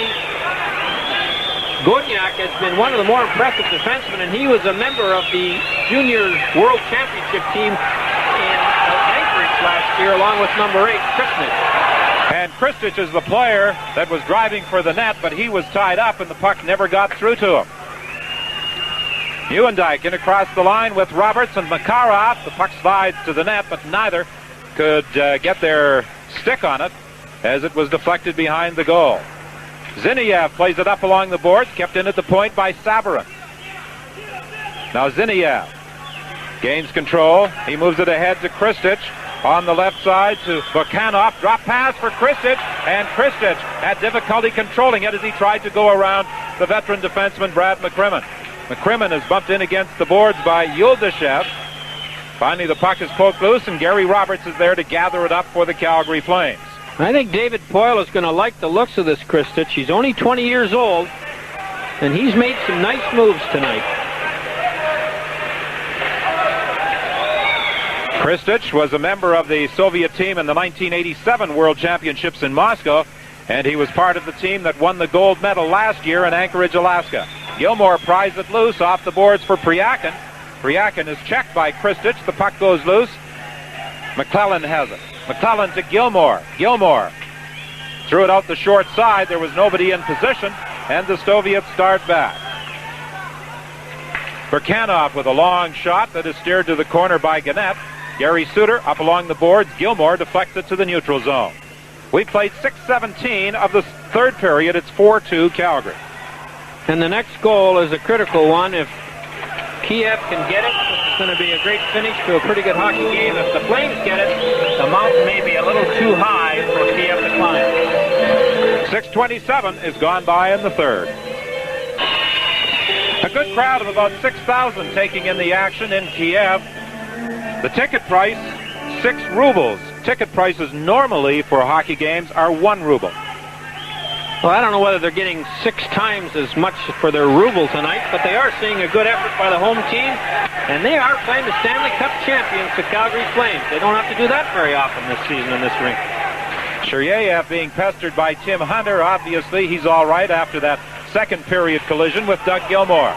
Godniak has been one of the more impressive defensemen, and he was a member of the Junior World Championship team in Anchorage last year, along with number 8, Kristich.
And Kristich is the player that was driving for the net, but he was tied up, and the puck never got through to him. Nieuwendyk in across the line with Roberts and Makarov. The puck slides to the net, but neither could get their stick on it as it was deflected behind the goal. Ziniev plays it up along the boards, kept in at the point by Sabarin. Now Ziniev gains control. He moves it ahead to Kristich. On the left side to Bukhanov. Drop pass for Kristich, and Kristich had difficulty controlling it as he tried to go around the veteran defenseman Brad McCrimmon. McCrimmon is bumped in against the boards by Yuldashev. Finally, the puck is poked loose, and Gary Roberts is there to gather it up for the Calgary Flames.
I think David Poyle is going to like the looks of this Kristich. He's only 20 years old, and he's made some nice moves tonight.
Kristich was a member of the Soviet team in the 1987 World Championships in Moscow, and he was part of the team that won the gold medal last year in Anchorage, Alaska. Gilmore pries it loose off the boards for Priakin. Priakin is checked by Kristich. The puck goes loose. McClellan has it. McClellan to Gilmore. Gilmore threw it out the short side. There was nobody in position, and the Soviets start back. Bukhanov with a long shot that is steered to the corner by Gannett. Gary Suter up along the boards. Gilmore deflects it to the neutral zone. We played 6:17 of the third period. It's 4-2 Calgary.
And the next goal is a critical one. If Kiev can get it, it's going to be a great finish to a pretty good hockey game. If the Flames get it, the mountain may be a little too high for Kiev to climb.
6:27 is gone by in the third. A good crowd of about 6,000 taking in the action in Kiev. The ticket price, 6 rubles. Ticket prices normally for hockey games are 1 ruble.
Well, I don't know whether they're getting 6 times as much for their ruble tonight, but they are seeing a good effort by the home team, and they are playing the Stanley Cup champions, the Calgary Flames. They don't have to do that very often this season in this rink.
Shiryev being pestered by Т.Хантер. Obviously, he's all right after that second period collision with Doug Gilmore.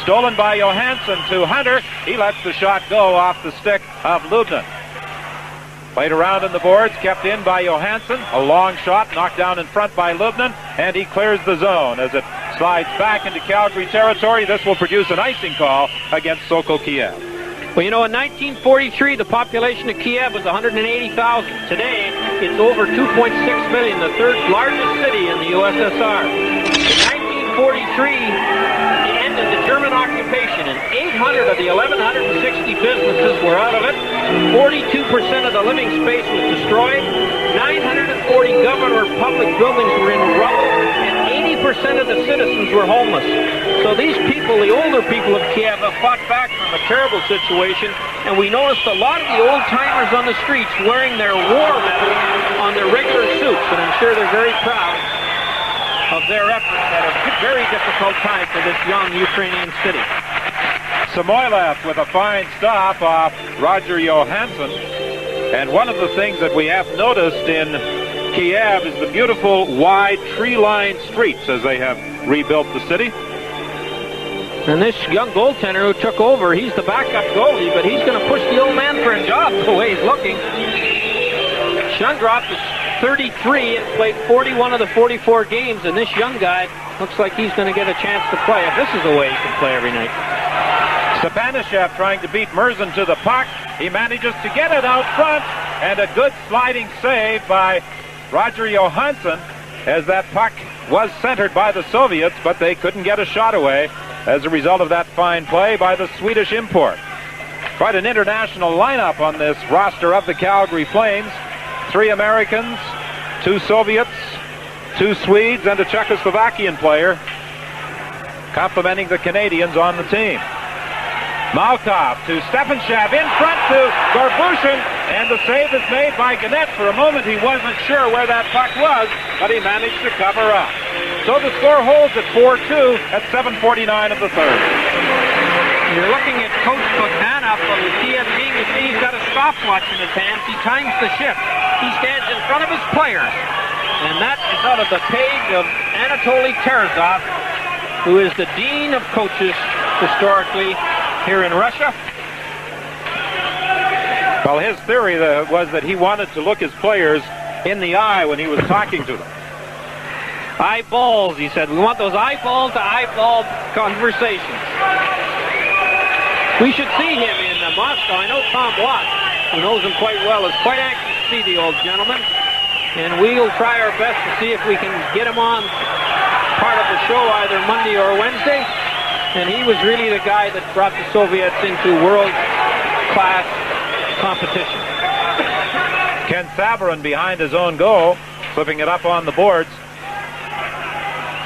Stolen by Johansson to Hunter. He lets the shot go off the stick of Lubnin. Played around in the boards, kept in by Johansson. A long shot, knocked down in front by Lubnin, and he clears the zone as it slides back into Calgary territory. This will produce an icing call against Sokol Kiev.
Well, you know, in 1943, the population of Kiev was 180,000. Today, it's over 2.6 million, the third largest city in the USSR. In 1943, it ended the German occupation, and 800 of the 1,160 businesses were out of it. 42% of the living space was destroyed. 940 government public buildings were in rubble, and 80% of the citizens were homeless. So these people, the older people of Kiev, have fought back from a terrible situation, and we noticed a lot of the old-timers on the streets wearing their war medal on their regular suits, and I'm sure they're very proud of their efforts at a very difficult time for this young Ukrainian city.
Samoylov with a fine stop off Roger Johansson. And one of the things that we have noticed in Kiev is the beautiful wide tree-lined streets as they have rebuilt the city.
And this young goaltender who took over, he's the backup goalie, but he's going to push the old man for a job the way he's looking. Shundrav is 33 and played 41 of the 44 games, and this young guy looks like he's going to get a chance to play if this is the way he can play every night.
Stepanishev trying to beat Merzin to the puck. He manages to get it out front, and a good sliding save by Roger Johansson as that puck was centered by the Soviets, but they couldn't get a shot away as a result of that fine play by the Swedish import. Quite an international lineup on this roster of the Calgary Flames. 3 Americans, 2 Soviets, 2 Swedes, and a Czechoslovakian player complementing the Canadians on the team. Malkov to Stepanshev, in front to Gorbushin, and the save is made by Gannett. For a moment he wasn't sure where that puck was, but he managed to cover up. So the score holds at 4-2 at 7:49 of the third.
You're looking at Coach Bukhanov of the Kiev team. You see he's got a stopwatch in his hands. He times the shift. He stands in front of his players. And that is out of the page of Anatoly Terezov, who is the dean of coaches historically here in Russia.
Well, his theory was that he wanted to look his players in the eye when he was talking to them.
Eyeballs, he said. We want those eyeball-to-eyeball conversations. We should see him in Moscow. I know Tom Watt, who knows him quite well, is quite anxious to see the old gentleman. And we'll try our best to see if we can get him on show either Monday or Wednesday, and he was really the guy that brought the Soviets into world-class competition.
Ken Sabarin behind his own goal, flipping it up on the boards.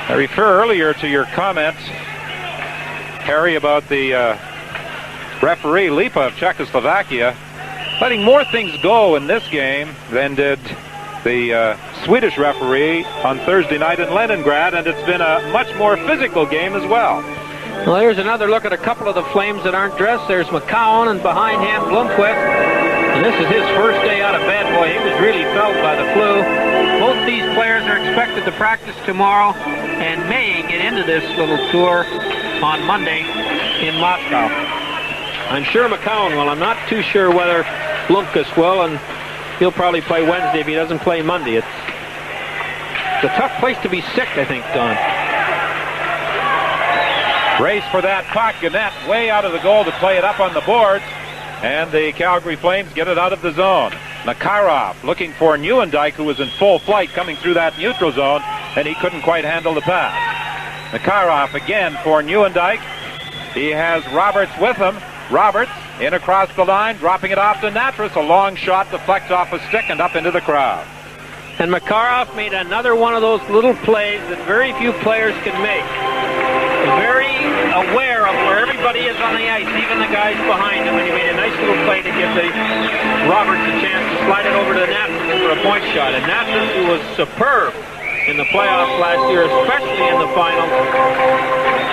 I refer earlier to your comments, Harry, about the referee Lipa of Czechoslovakia letting more things go in this game than did the Swedish referee on Thursday night in Leningrad, and it's been a much more physical game as well.
Well, here's another look at a couple of the Flames that aren't dressed. There's McCowan, and behind him Blomqvist. And this is his first day out of bed. Boy, he was really felled by the flu. Both these players are expected to practice tomorrow and may get into this little tour on Monday in Moscow. I'm sure McCowan will. I'm not too sure whether Blomqvist will, and he'll probably play Wednesday if he doesn't play Monday. It's a tough place to be sick, I think, Don.
Race for that puck. Gannett way out of the goal to play it up on the boards. And the Calgary Flames get it out of the zone. Makarov looking for Nieuwendyk, who was in full flight coming through that neutral zone, and he couldn't quite handle the pass. Makarov again for Nieuwendyk. He has Roberts with him. Roberts in across the line, dropping it off to Natras. A long shot deflects off a stick and up into the crowd.
And Makarov made another one of those little plays that very few players can make. Very aware of where everybody is on the ice, even the guys behind him, and he made a nice little play to give the Roberts a chance to slide it over to Natras for a point shot. And Natras, who was superb in the playoffs last year, especially in the finals,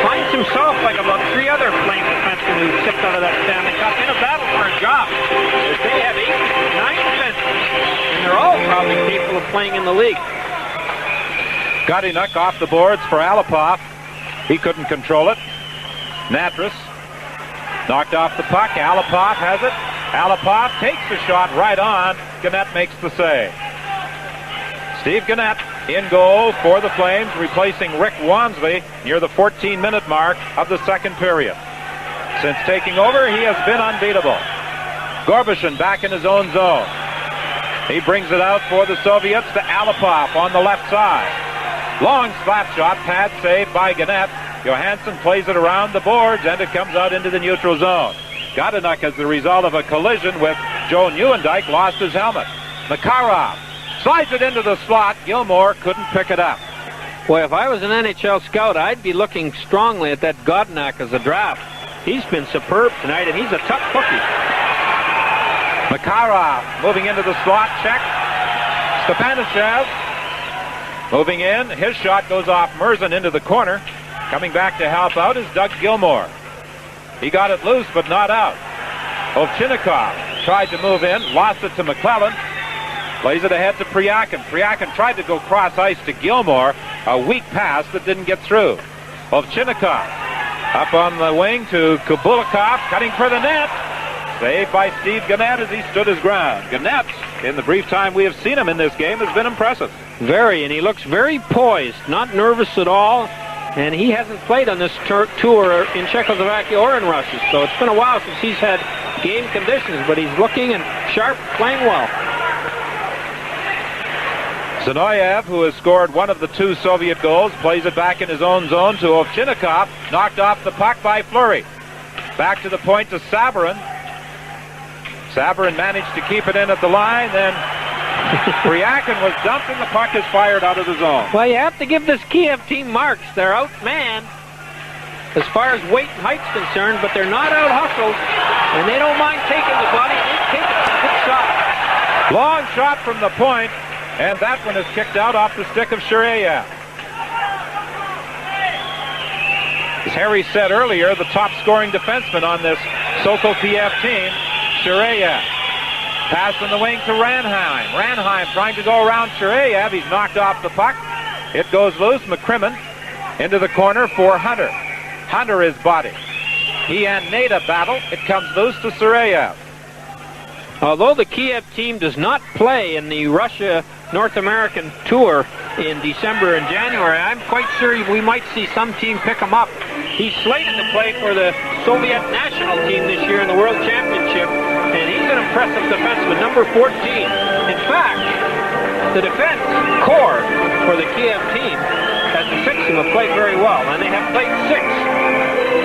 finds himself like about 3 other Flame defensemen who stepped out of that Stanley Cup in a battle for a job. They have 8, 9 defensemen, and they're all probably capable of playing in the league.
Godinuk off the boards for Alipov. He couldn't control it. Natras knocked off the puck. Alipov has it. Alipov takes the shot right on. Gannett makes the save. Steve Gannett in goal for the Flames, replacing Rick Wansley near the 14-minute mark of the second period. Since taking over, he has been unbeatable. Gorbishin back in his own zone. He brings it out for the Soviets to Alipov on the left side. Long slap shot, pad save by Gannett. Johansson plays it around the boards, and it comes out into the neutral zone. Godinuk, as the result of a collision with Joe Nieuwendyk, lost his helmet. Makarov slides it into the slot. Gilmore couldn't pick it up.
Boy, if I was an NHL scout, I'd be looking strongly at that Godinuk as a draft. He's been superb tonight, and he's a tough cookie.
Makarov moving into the slot, check. Stepanashev moving in. His shot goes off Merzen into the corner. Coming back to help out is Doug Gilmore. He got it loose, but not out. Ovchinnikov tried to move in, lost it to McClellan. Plays it ahead to Priakin. Priakin tried to go cross ice to Gilmore. A weak pass that didn't get through. Ovchinnikov up on the wing to Kubulikov, cutting for the net. Saved by Steve Gannett as he stood his ground. Gannett, in the brief time we have seen him in this game, has been impressive.
Very, and he looks very poised, not nervous at all. And he hasn't played on this tour in Czechoslovakia or in Russia, so it's been a while since he's had game conditions, but he's looking and sharp, playing well.
Zinoyev, who has scored one of the 2 Soviet goals, plays it back in his own zone to Ovchinnikov. Knocked off the puck by Fleury. Back to the point to Sabarin. Sabarin managed to keep it in at the line, then Priakin was dumped, and the puck is fired out of the zone.
Well, you have to give this Kiev team marks. They're outmanned as far as weight and height's concerned, but they're not out-hustled, and they don't mind taking the body. They take it. Good shot.
Long shot from the point, and that one is kicked out off the stick of Shireyev. As Harry said earlier, the top-scoring defenseman on this Sokol Kiev team, Shireyev. Pass in the wing to Ranheim. Ranheim trying to go around Shireyev. He's knocked off the puck. It goes loose. McCrimmon into the corner for Hunter. Hunter is body. He and Nada battle. It comes loose to Shireyev.
Although the Kiev team does not play in the Russia-North American tour in December and January, I'm quite sure we might see some team pick him up. He's slated to play for the Soviet national team this year in the World Championship, and he's an impressive defenseman, number 14. In fact, the defense core for the Kiev team as the 6 who have played very well. And they have played 6,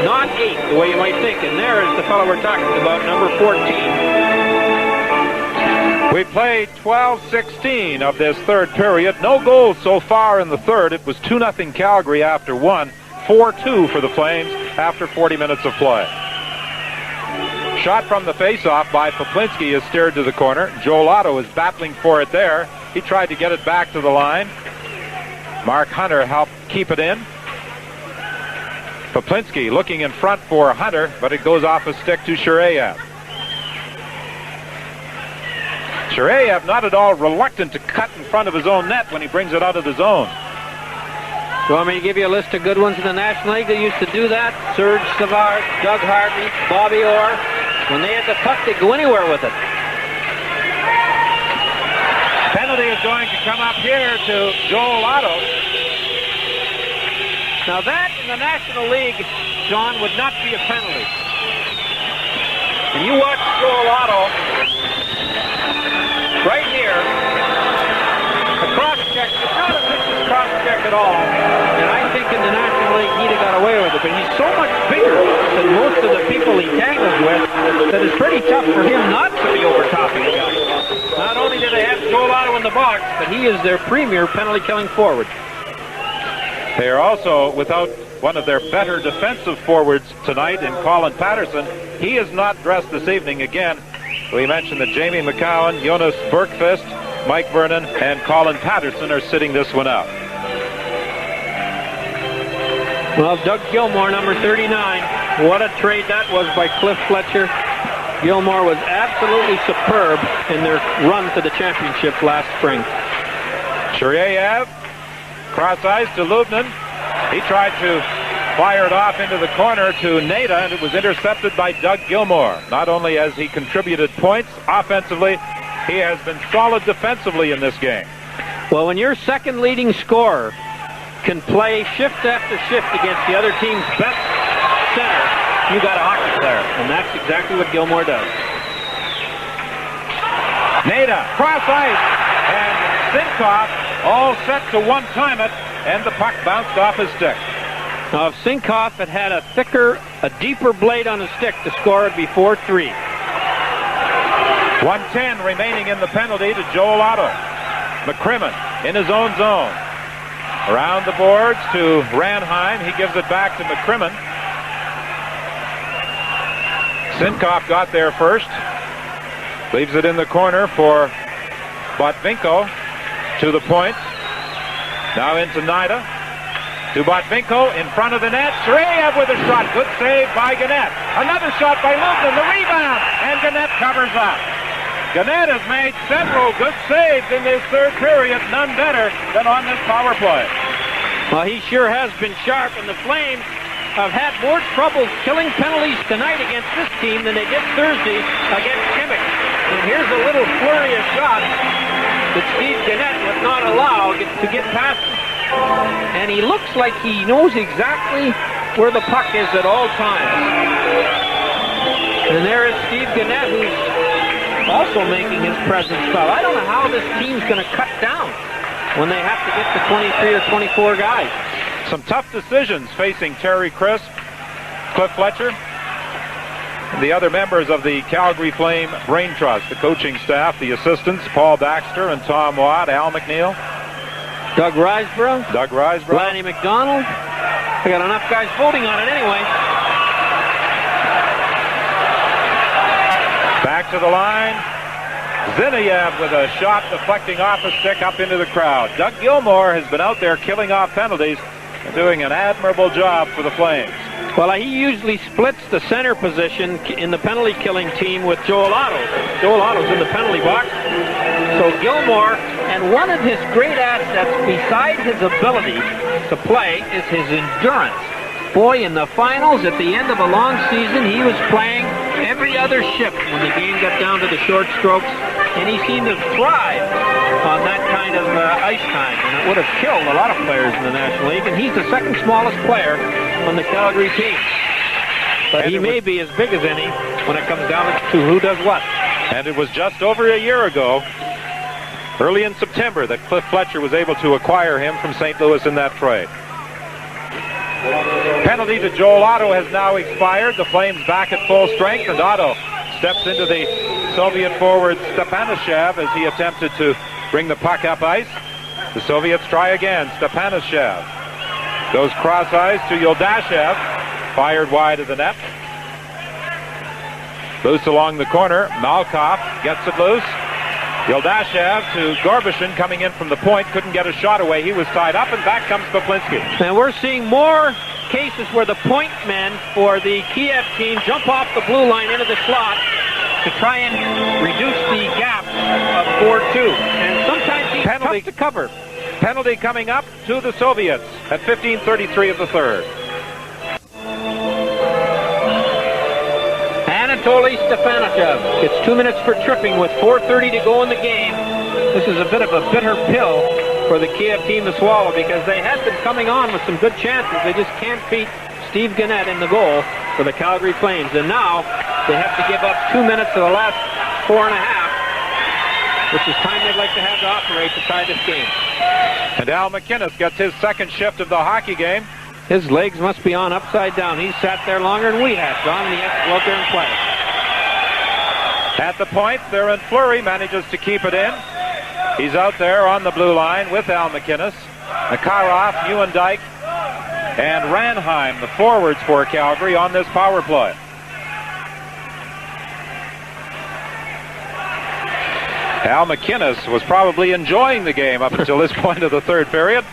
not 8, the way you might think. And there is the fellow we're talking about, number 14.
We played 12-16 of this third period. No goals so far in the third. It was 2-0 Calgary after 1, 4-2 for the Flames after 40 minutes of play. Shot from the face-off by Poplinski is steered to the corner. Joel Otto is battling for it there. He tried to get it back to the line. Mark Hunter helped keep it in. Poplinski looking in front for Hunter, but it goes off a stick to Shurayev. Shurayev not at all reluctant to cut in front of his own net when he brings it out of the zone.
You want me to give you a list of good ones in the National League that used to do that? Serge Savard, Doug Harvey, Bobby Orr. When they had the puck, they'd go anywhere with it.
Penalty is going to come up here to Joel Otto.
Now that in the National League, John, would not be a penalty. And you watch Joel Otto right here. A cross-check. It's not a vicious cross-check at all. And I think in the National League he'd have got away with it. But he's so much bigger than most of the people he tangles with that it's pretty tough for him not to be overtopping the guy. Not only do they have Joel Otto in the box, but he is their premier penalty-killing forward.
They are also without one of their better defensive forwards tonight in Colin Patterson. He is not dressed this evening again. We mentioned that Jamie McCowan, Jonas Bergqvist, Mike Vernon, and Colin Patterson are sitting this one out.
Well, Doug Gilmour, number 39. What a trade that was by Cliff Fletcher. Gilmour was absolutely superb in their run to the championship last spring.
Shurayev, cross ice to Lubnin. He tried to fire it off into the corner to Nada, and it was intercepted by Doug Gilmour. Not only has he contributed points offensively, he has been solid defensively in this game.
Well, when your second leading scorer can play shift after shift against the other team's best center, you got a hockey player, and that's exactly what Gilmour does.
Nada, cross ice, and Sinkoff all set to one-time it, and the puck bounced off his stick.
Now, if Sinkoff had had a deeper blade on his stick, the score would be 4-3.
1:10 remaining in the penalty to Joel Otto. McCrimmon in his own zone. Around the boards to Ranheim. He gives it back to McCrimmon. Sinkoff got there first. Leaves it in the corner for Botvinko. To the point. Now into Nida. To Botvinko in front of the net. Shurayev with a shot. Good save by Gannett. Another shot by Lubnin. The rebound. And Gannett covers up. Gannett has made several good saves in this third period. None better than on this power play.
Well, he sure has been sharp, and the Flames have had more trouble killing penalties tonight against this team than they did Thursday against Kimmich. And here's a little flurry of shots that Steve Gannett would not allow to get past him. And he looks like he knows exactly where the puck is at all times. And there is Steve Gannett, who's also making his presence felt. I don't know how this team's going to cut down when they have to get to 23 or 24 guys.
Some tough decisions facing Terry Crisp, Cliff Fletcher, and the other members of the Calgary Flame Brain Trust, the coaching staff, the assistants, Paul Baxter and Tom Watt, Al McNeil.
Doug Riseborough. Lanny McDonald. I got enough guys voting on it anyway.
Back to the line. Zineyev with a shot deflecting off a stick up into the crowd. Doug Gilmour has been out there killing off penalties and doing an admirable job for the Flames.
Well, he usually splits the center position in the penalty-killing team with Joel Otto. Joel Otto's in the penalty box. So Gilmour, and one of his great assets besides his ability to play is his endurance. Boy, in the finals at the end of a long season, he was playing every other shift when the game got down to the short strokes, and he seemed to thrive on that kind of ice time, and it would have killed a lot of players in the National League, and he's the second smallest player on the Calgary team. But he may be as big as any when it comes down to who does what.
And it was just over a year ago early in September that Cliff Fletcher was able to acquire him from St. Louis in that trade. Penalty to Joel Otto has now expired. The Flames back at full strength, and Otto steps into the Soviet forward Stepanashev as he attempted to bring the puck up ice. The Soviets try again. Stepanashev goes cross ice to Yoldashev, fired wide of the net. Loose along the corner. Malkoff gets it loose. Yoldashev to Gorbishin coming in from the point. Couldn't get a shot away. He was tied up, and back comes Poplinski.
And we're seeing more cases where the point men for the Kiev team jump off the blue line into the slot to try and reduce the gap of 4-2. And sometimes he's tough to cover.
Penalty coming up to the Soviets at 15:33 of the third.
Anatoly Stepanashev gets 2 minutes for tripping with 4:30 to go in the game. This is a bit of a bitter pill for the Kiev team to swallow because they had been coming on with some good chances. They just can't beat Steve Gannett in the goal for the Calgary Flames. And now they have to give up 2 minutes of the last 4.5, which is time they'd like to have to operate to tie this game.
And Al McInnes gets his second shift of the hockey game.
His legs must be on upside down. He's sat there longer than we have, John, and he has to go out there and play.
At the point, there and Fleury manages to keep it in. He's out there on the blue line with Al McInnes, Makarov, Neuendijk, and Ranheim, the forwards for Calgary on this power play. Al McInnes was probably enjoying the game up until this point of the third period.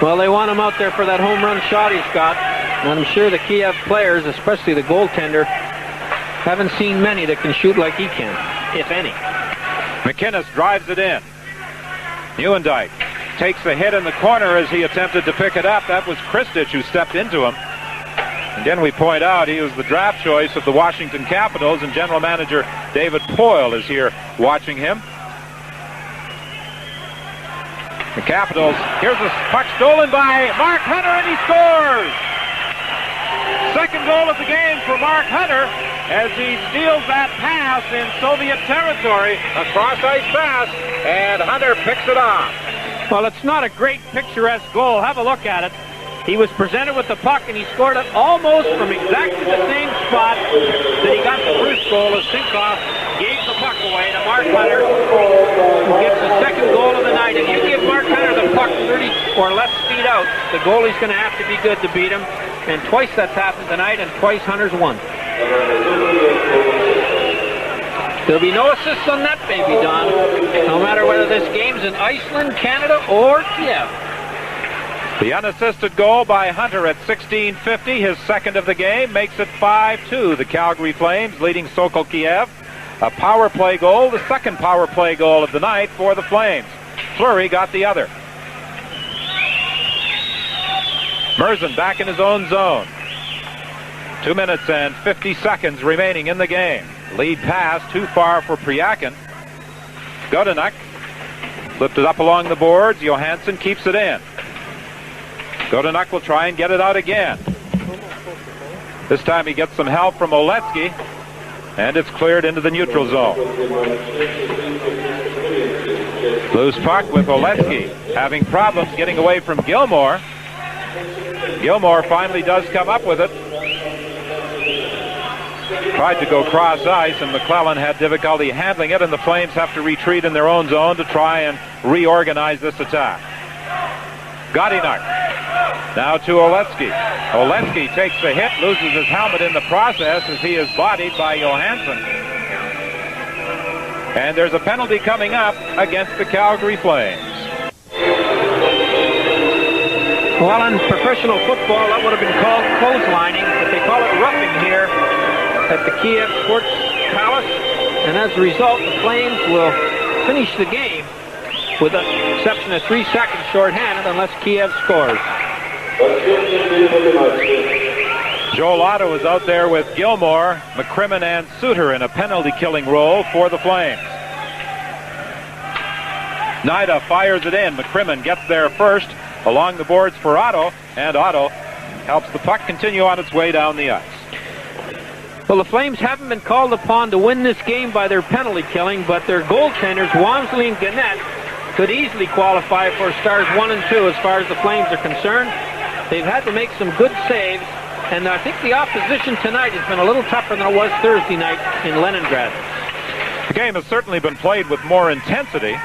Well, they want him out there for that home run shot he's got. And I'm sure the Kiev players, especially the goaltender, haven't seen many that can shoot like he can, if any.
McInnes drives it in. Neuendijk takes the hit in the corner as he attempted to pick it up. That was Kristich who stepped into him. Again, we point out he was the draft choice of the Washington Capitals, and general manager David Poyle is here watching him. The Capitals, here's a puck stolen by Mark Hunter, and he scores! Second goal of the game for Mark Hunter as he steals that pass in Soviet territory. A cross-ice pass, and Hunter picks it off.
Well, it's not a great picturesque goal. Have a look at it. He was presented with the puck, and he scored it almost from exactly the same spot that he got the first goal as Sinkoff gave the puck away to Mark Hunter, who gets the second goal of the night. If you give Mark Hunter the puck 30 or less feet out, the goalie's going to have to be good to beat him. And twice that's happened tonight, and twice Hunter's won. There'll be no assists on that baby, Don, no matter whether this game's in Iceland, Canada, or Kiev.
The unassisted goal by Hunter at 16:50, his second of the game, makes it 5-2. The Calgary Flames leading Sokol Kiev. A power play goal, the second power play goal of the night for the Flames. Fleury got the other. Merzen back in his own zone. 2 minutes and 50 seconds remaining in the game. Lead pass too far for Priakin. Godenak lifted up along the boards. Johansson keeps it in. Godenak will try and get it out again. This time he gets some help from Oletsky, and it's cleared into the neutral zone. Loose puck with Oletsky having problems getting away from Gilmore. Gilmore finally does come up with it. Tried to go cross ice, and McClellan had difficulty handling it, and the Flames have to retreat in their own zone to try and reorganize this attack. Godenak now to Oletsky. Oletsky takes the hit, loses his helmet in the process as he is bodied by Johansson. And there's a penalty coming up against the Calgary Flames.
Well, in professional football, that would have been called clotheslining, but they call it roughing here at the Kiev Sports Palace. And as a result, the Flames will finish the game with the exception of 3 seconds shorthanded unless Kiev scores.
Joel Otto is out there with Gilmore, McCrimmon, and Suter in a penalty-killing role for the Flames. Nida fires it in. McCrimmon gets there first along the boards for Otto, and Otto helps the puck continue on its way down the ice.
Well, the Flames haven't been called upon to win this game by their penalty killing, but their goaltenders, Walmsley and Gannett, could easily qualify for stars 1 and 2 as far as the Flames are concerned. They've had to make some good saves, and I think the opposition tonight has been a little tougher than it was Thursday night in Leningrad.
The game has certainly been played with more intensity.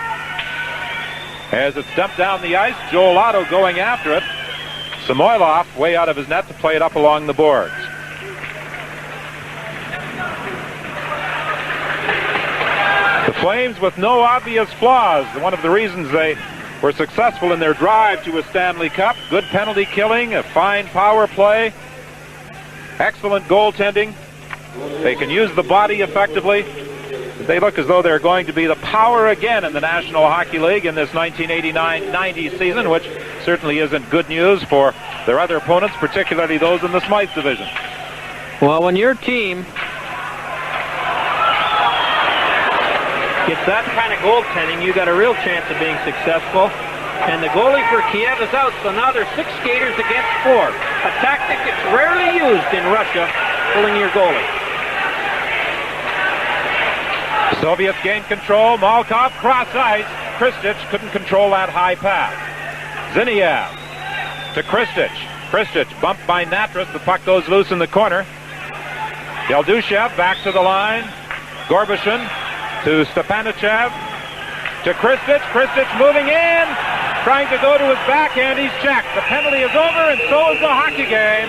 As it's dumped down the ice, Joel Otto going after it. Samoylov way out of his net to play it up along the boards. The Flames with no obvious flaws. One of the reasons they were successful in their drive to a Stanley Cup. Good penalty killing, a fine power play, excellent goaltending. They can use the body effectively. They look as though they're going to be the power again in the National Hockey League in this 1989-90 season, which certainly isn't good news for their other opponents, particularly those in the Smythe division.
Well, when your team gets that kind of goaltending, you got a real chance of being successful. And the goalie for Kiev is out, so now there's 6 skaters against 4. A tactic that's rarely used in Russia, pulling your goalie.
Soviets gain control. Malkov cross ice. Kristich couldn't control that high pass. Ziniev to Kristich. Kristich bumped by Natras. The puck goes loose in the corner. Yeldushev back to the line. Gorbushin to Stepanichev. To Kristich. Kristich moving in. Trying to go to his backhand. He's checked. The penalty is over, and so is the hockey game,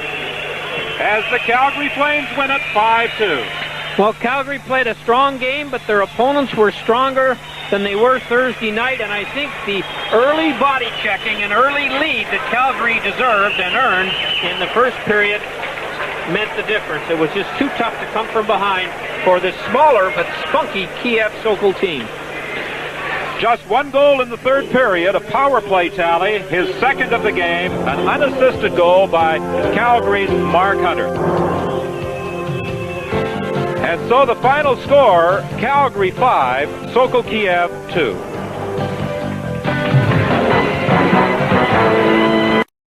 as the Calgary Flames win it 5-2.
Well, Calgary played a strong game, but their opponents were stronger than they were Thursday night, and I think the early body checking and early lead that Calgary deserved and earned in the first period meant the difference. It was just too tough to come from behind for this smaller but spunky Kiev Sokol team.
Just 1 goal in the third period, a power play tally, his second of the game, an unassisted goal by Calgary's Mark Hunter. And so the final score, Calgary 5, Sokol Kiev 2.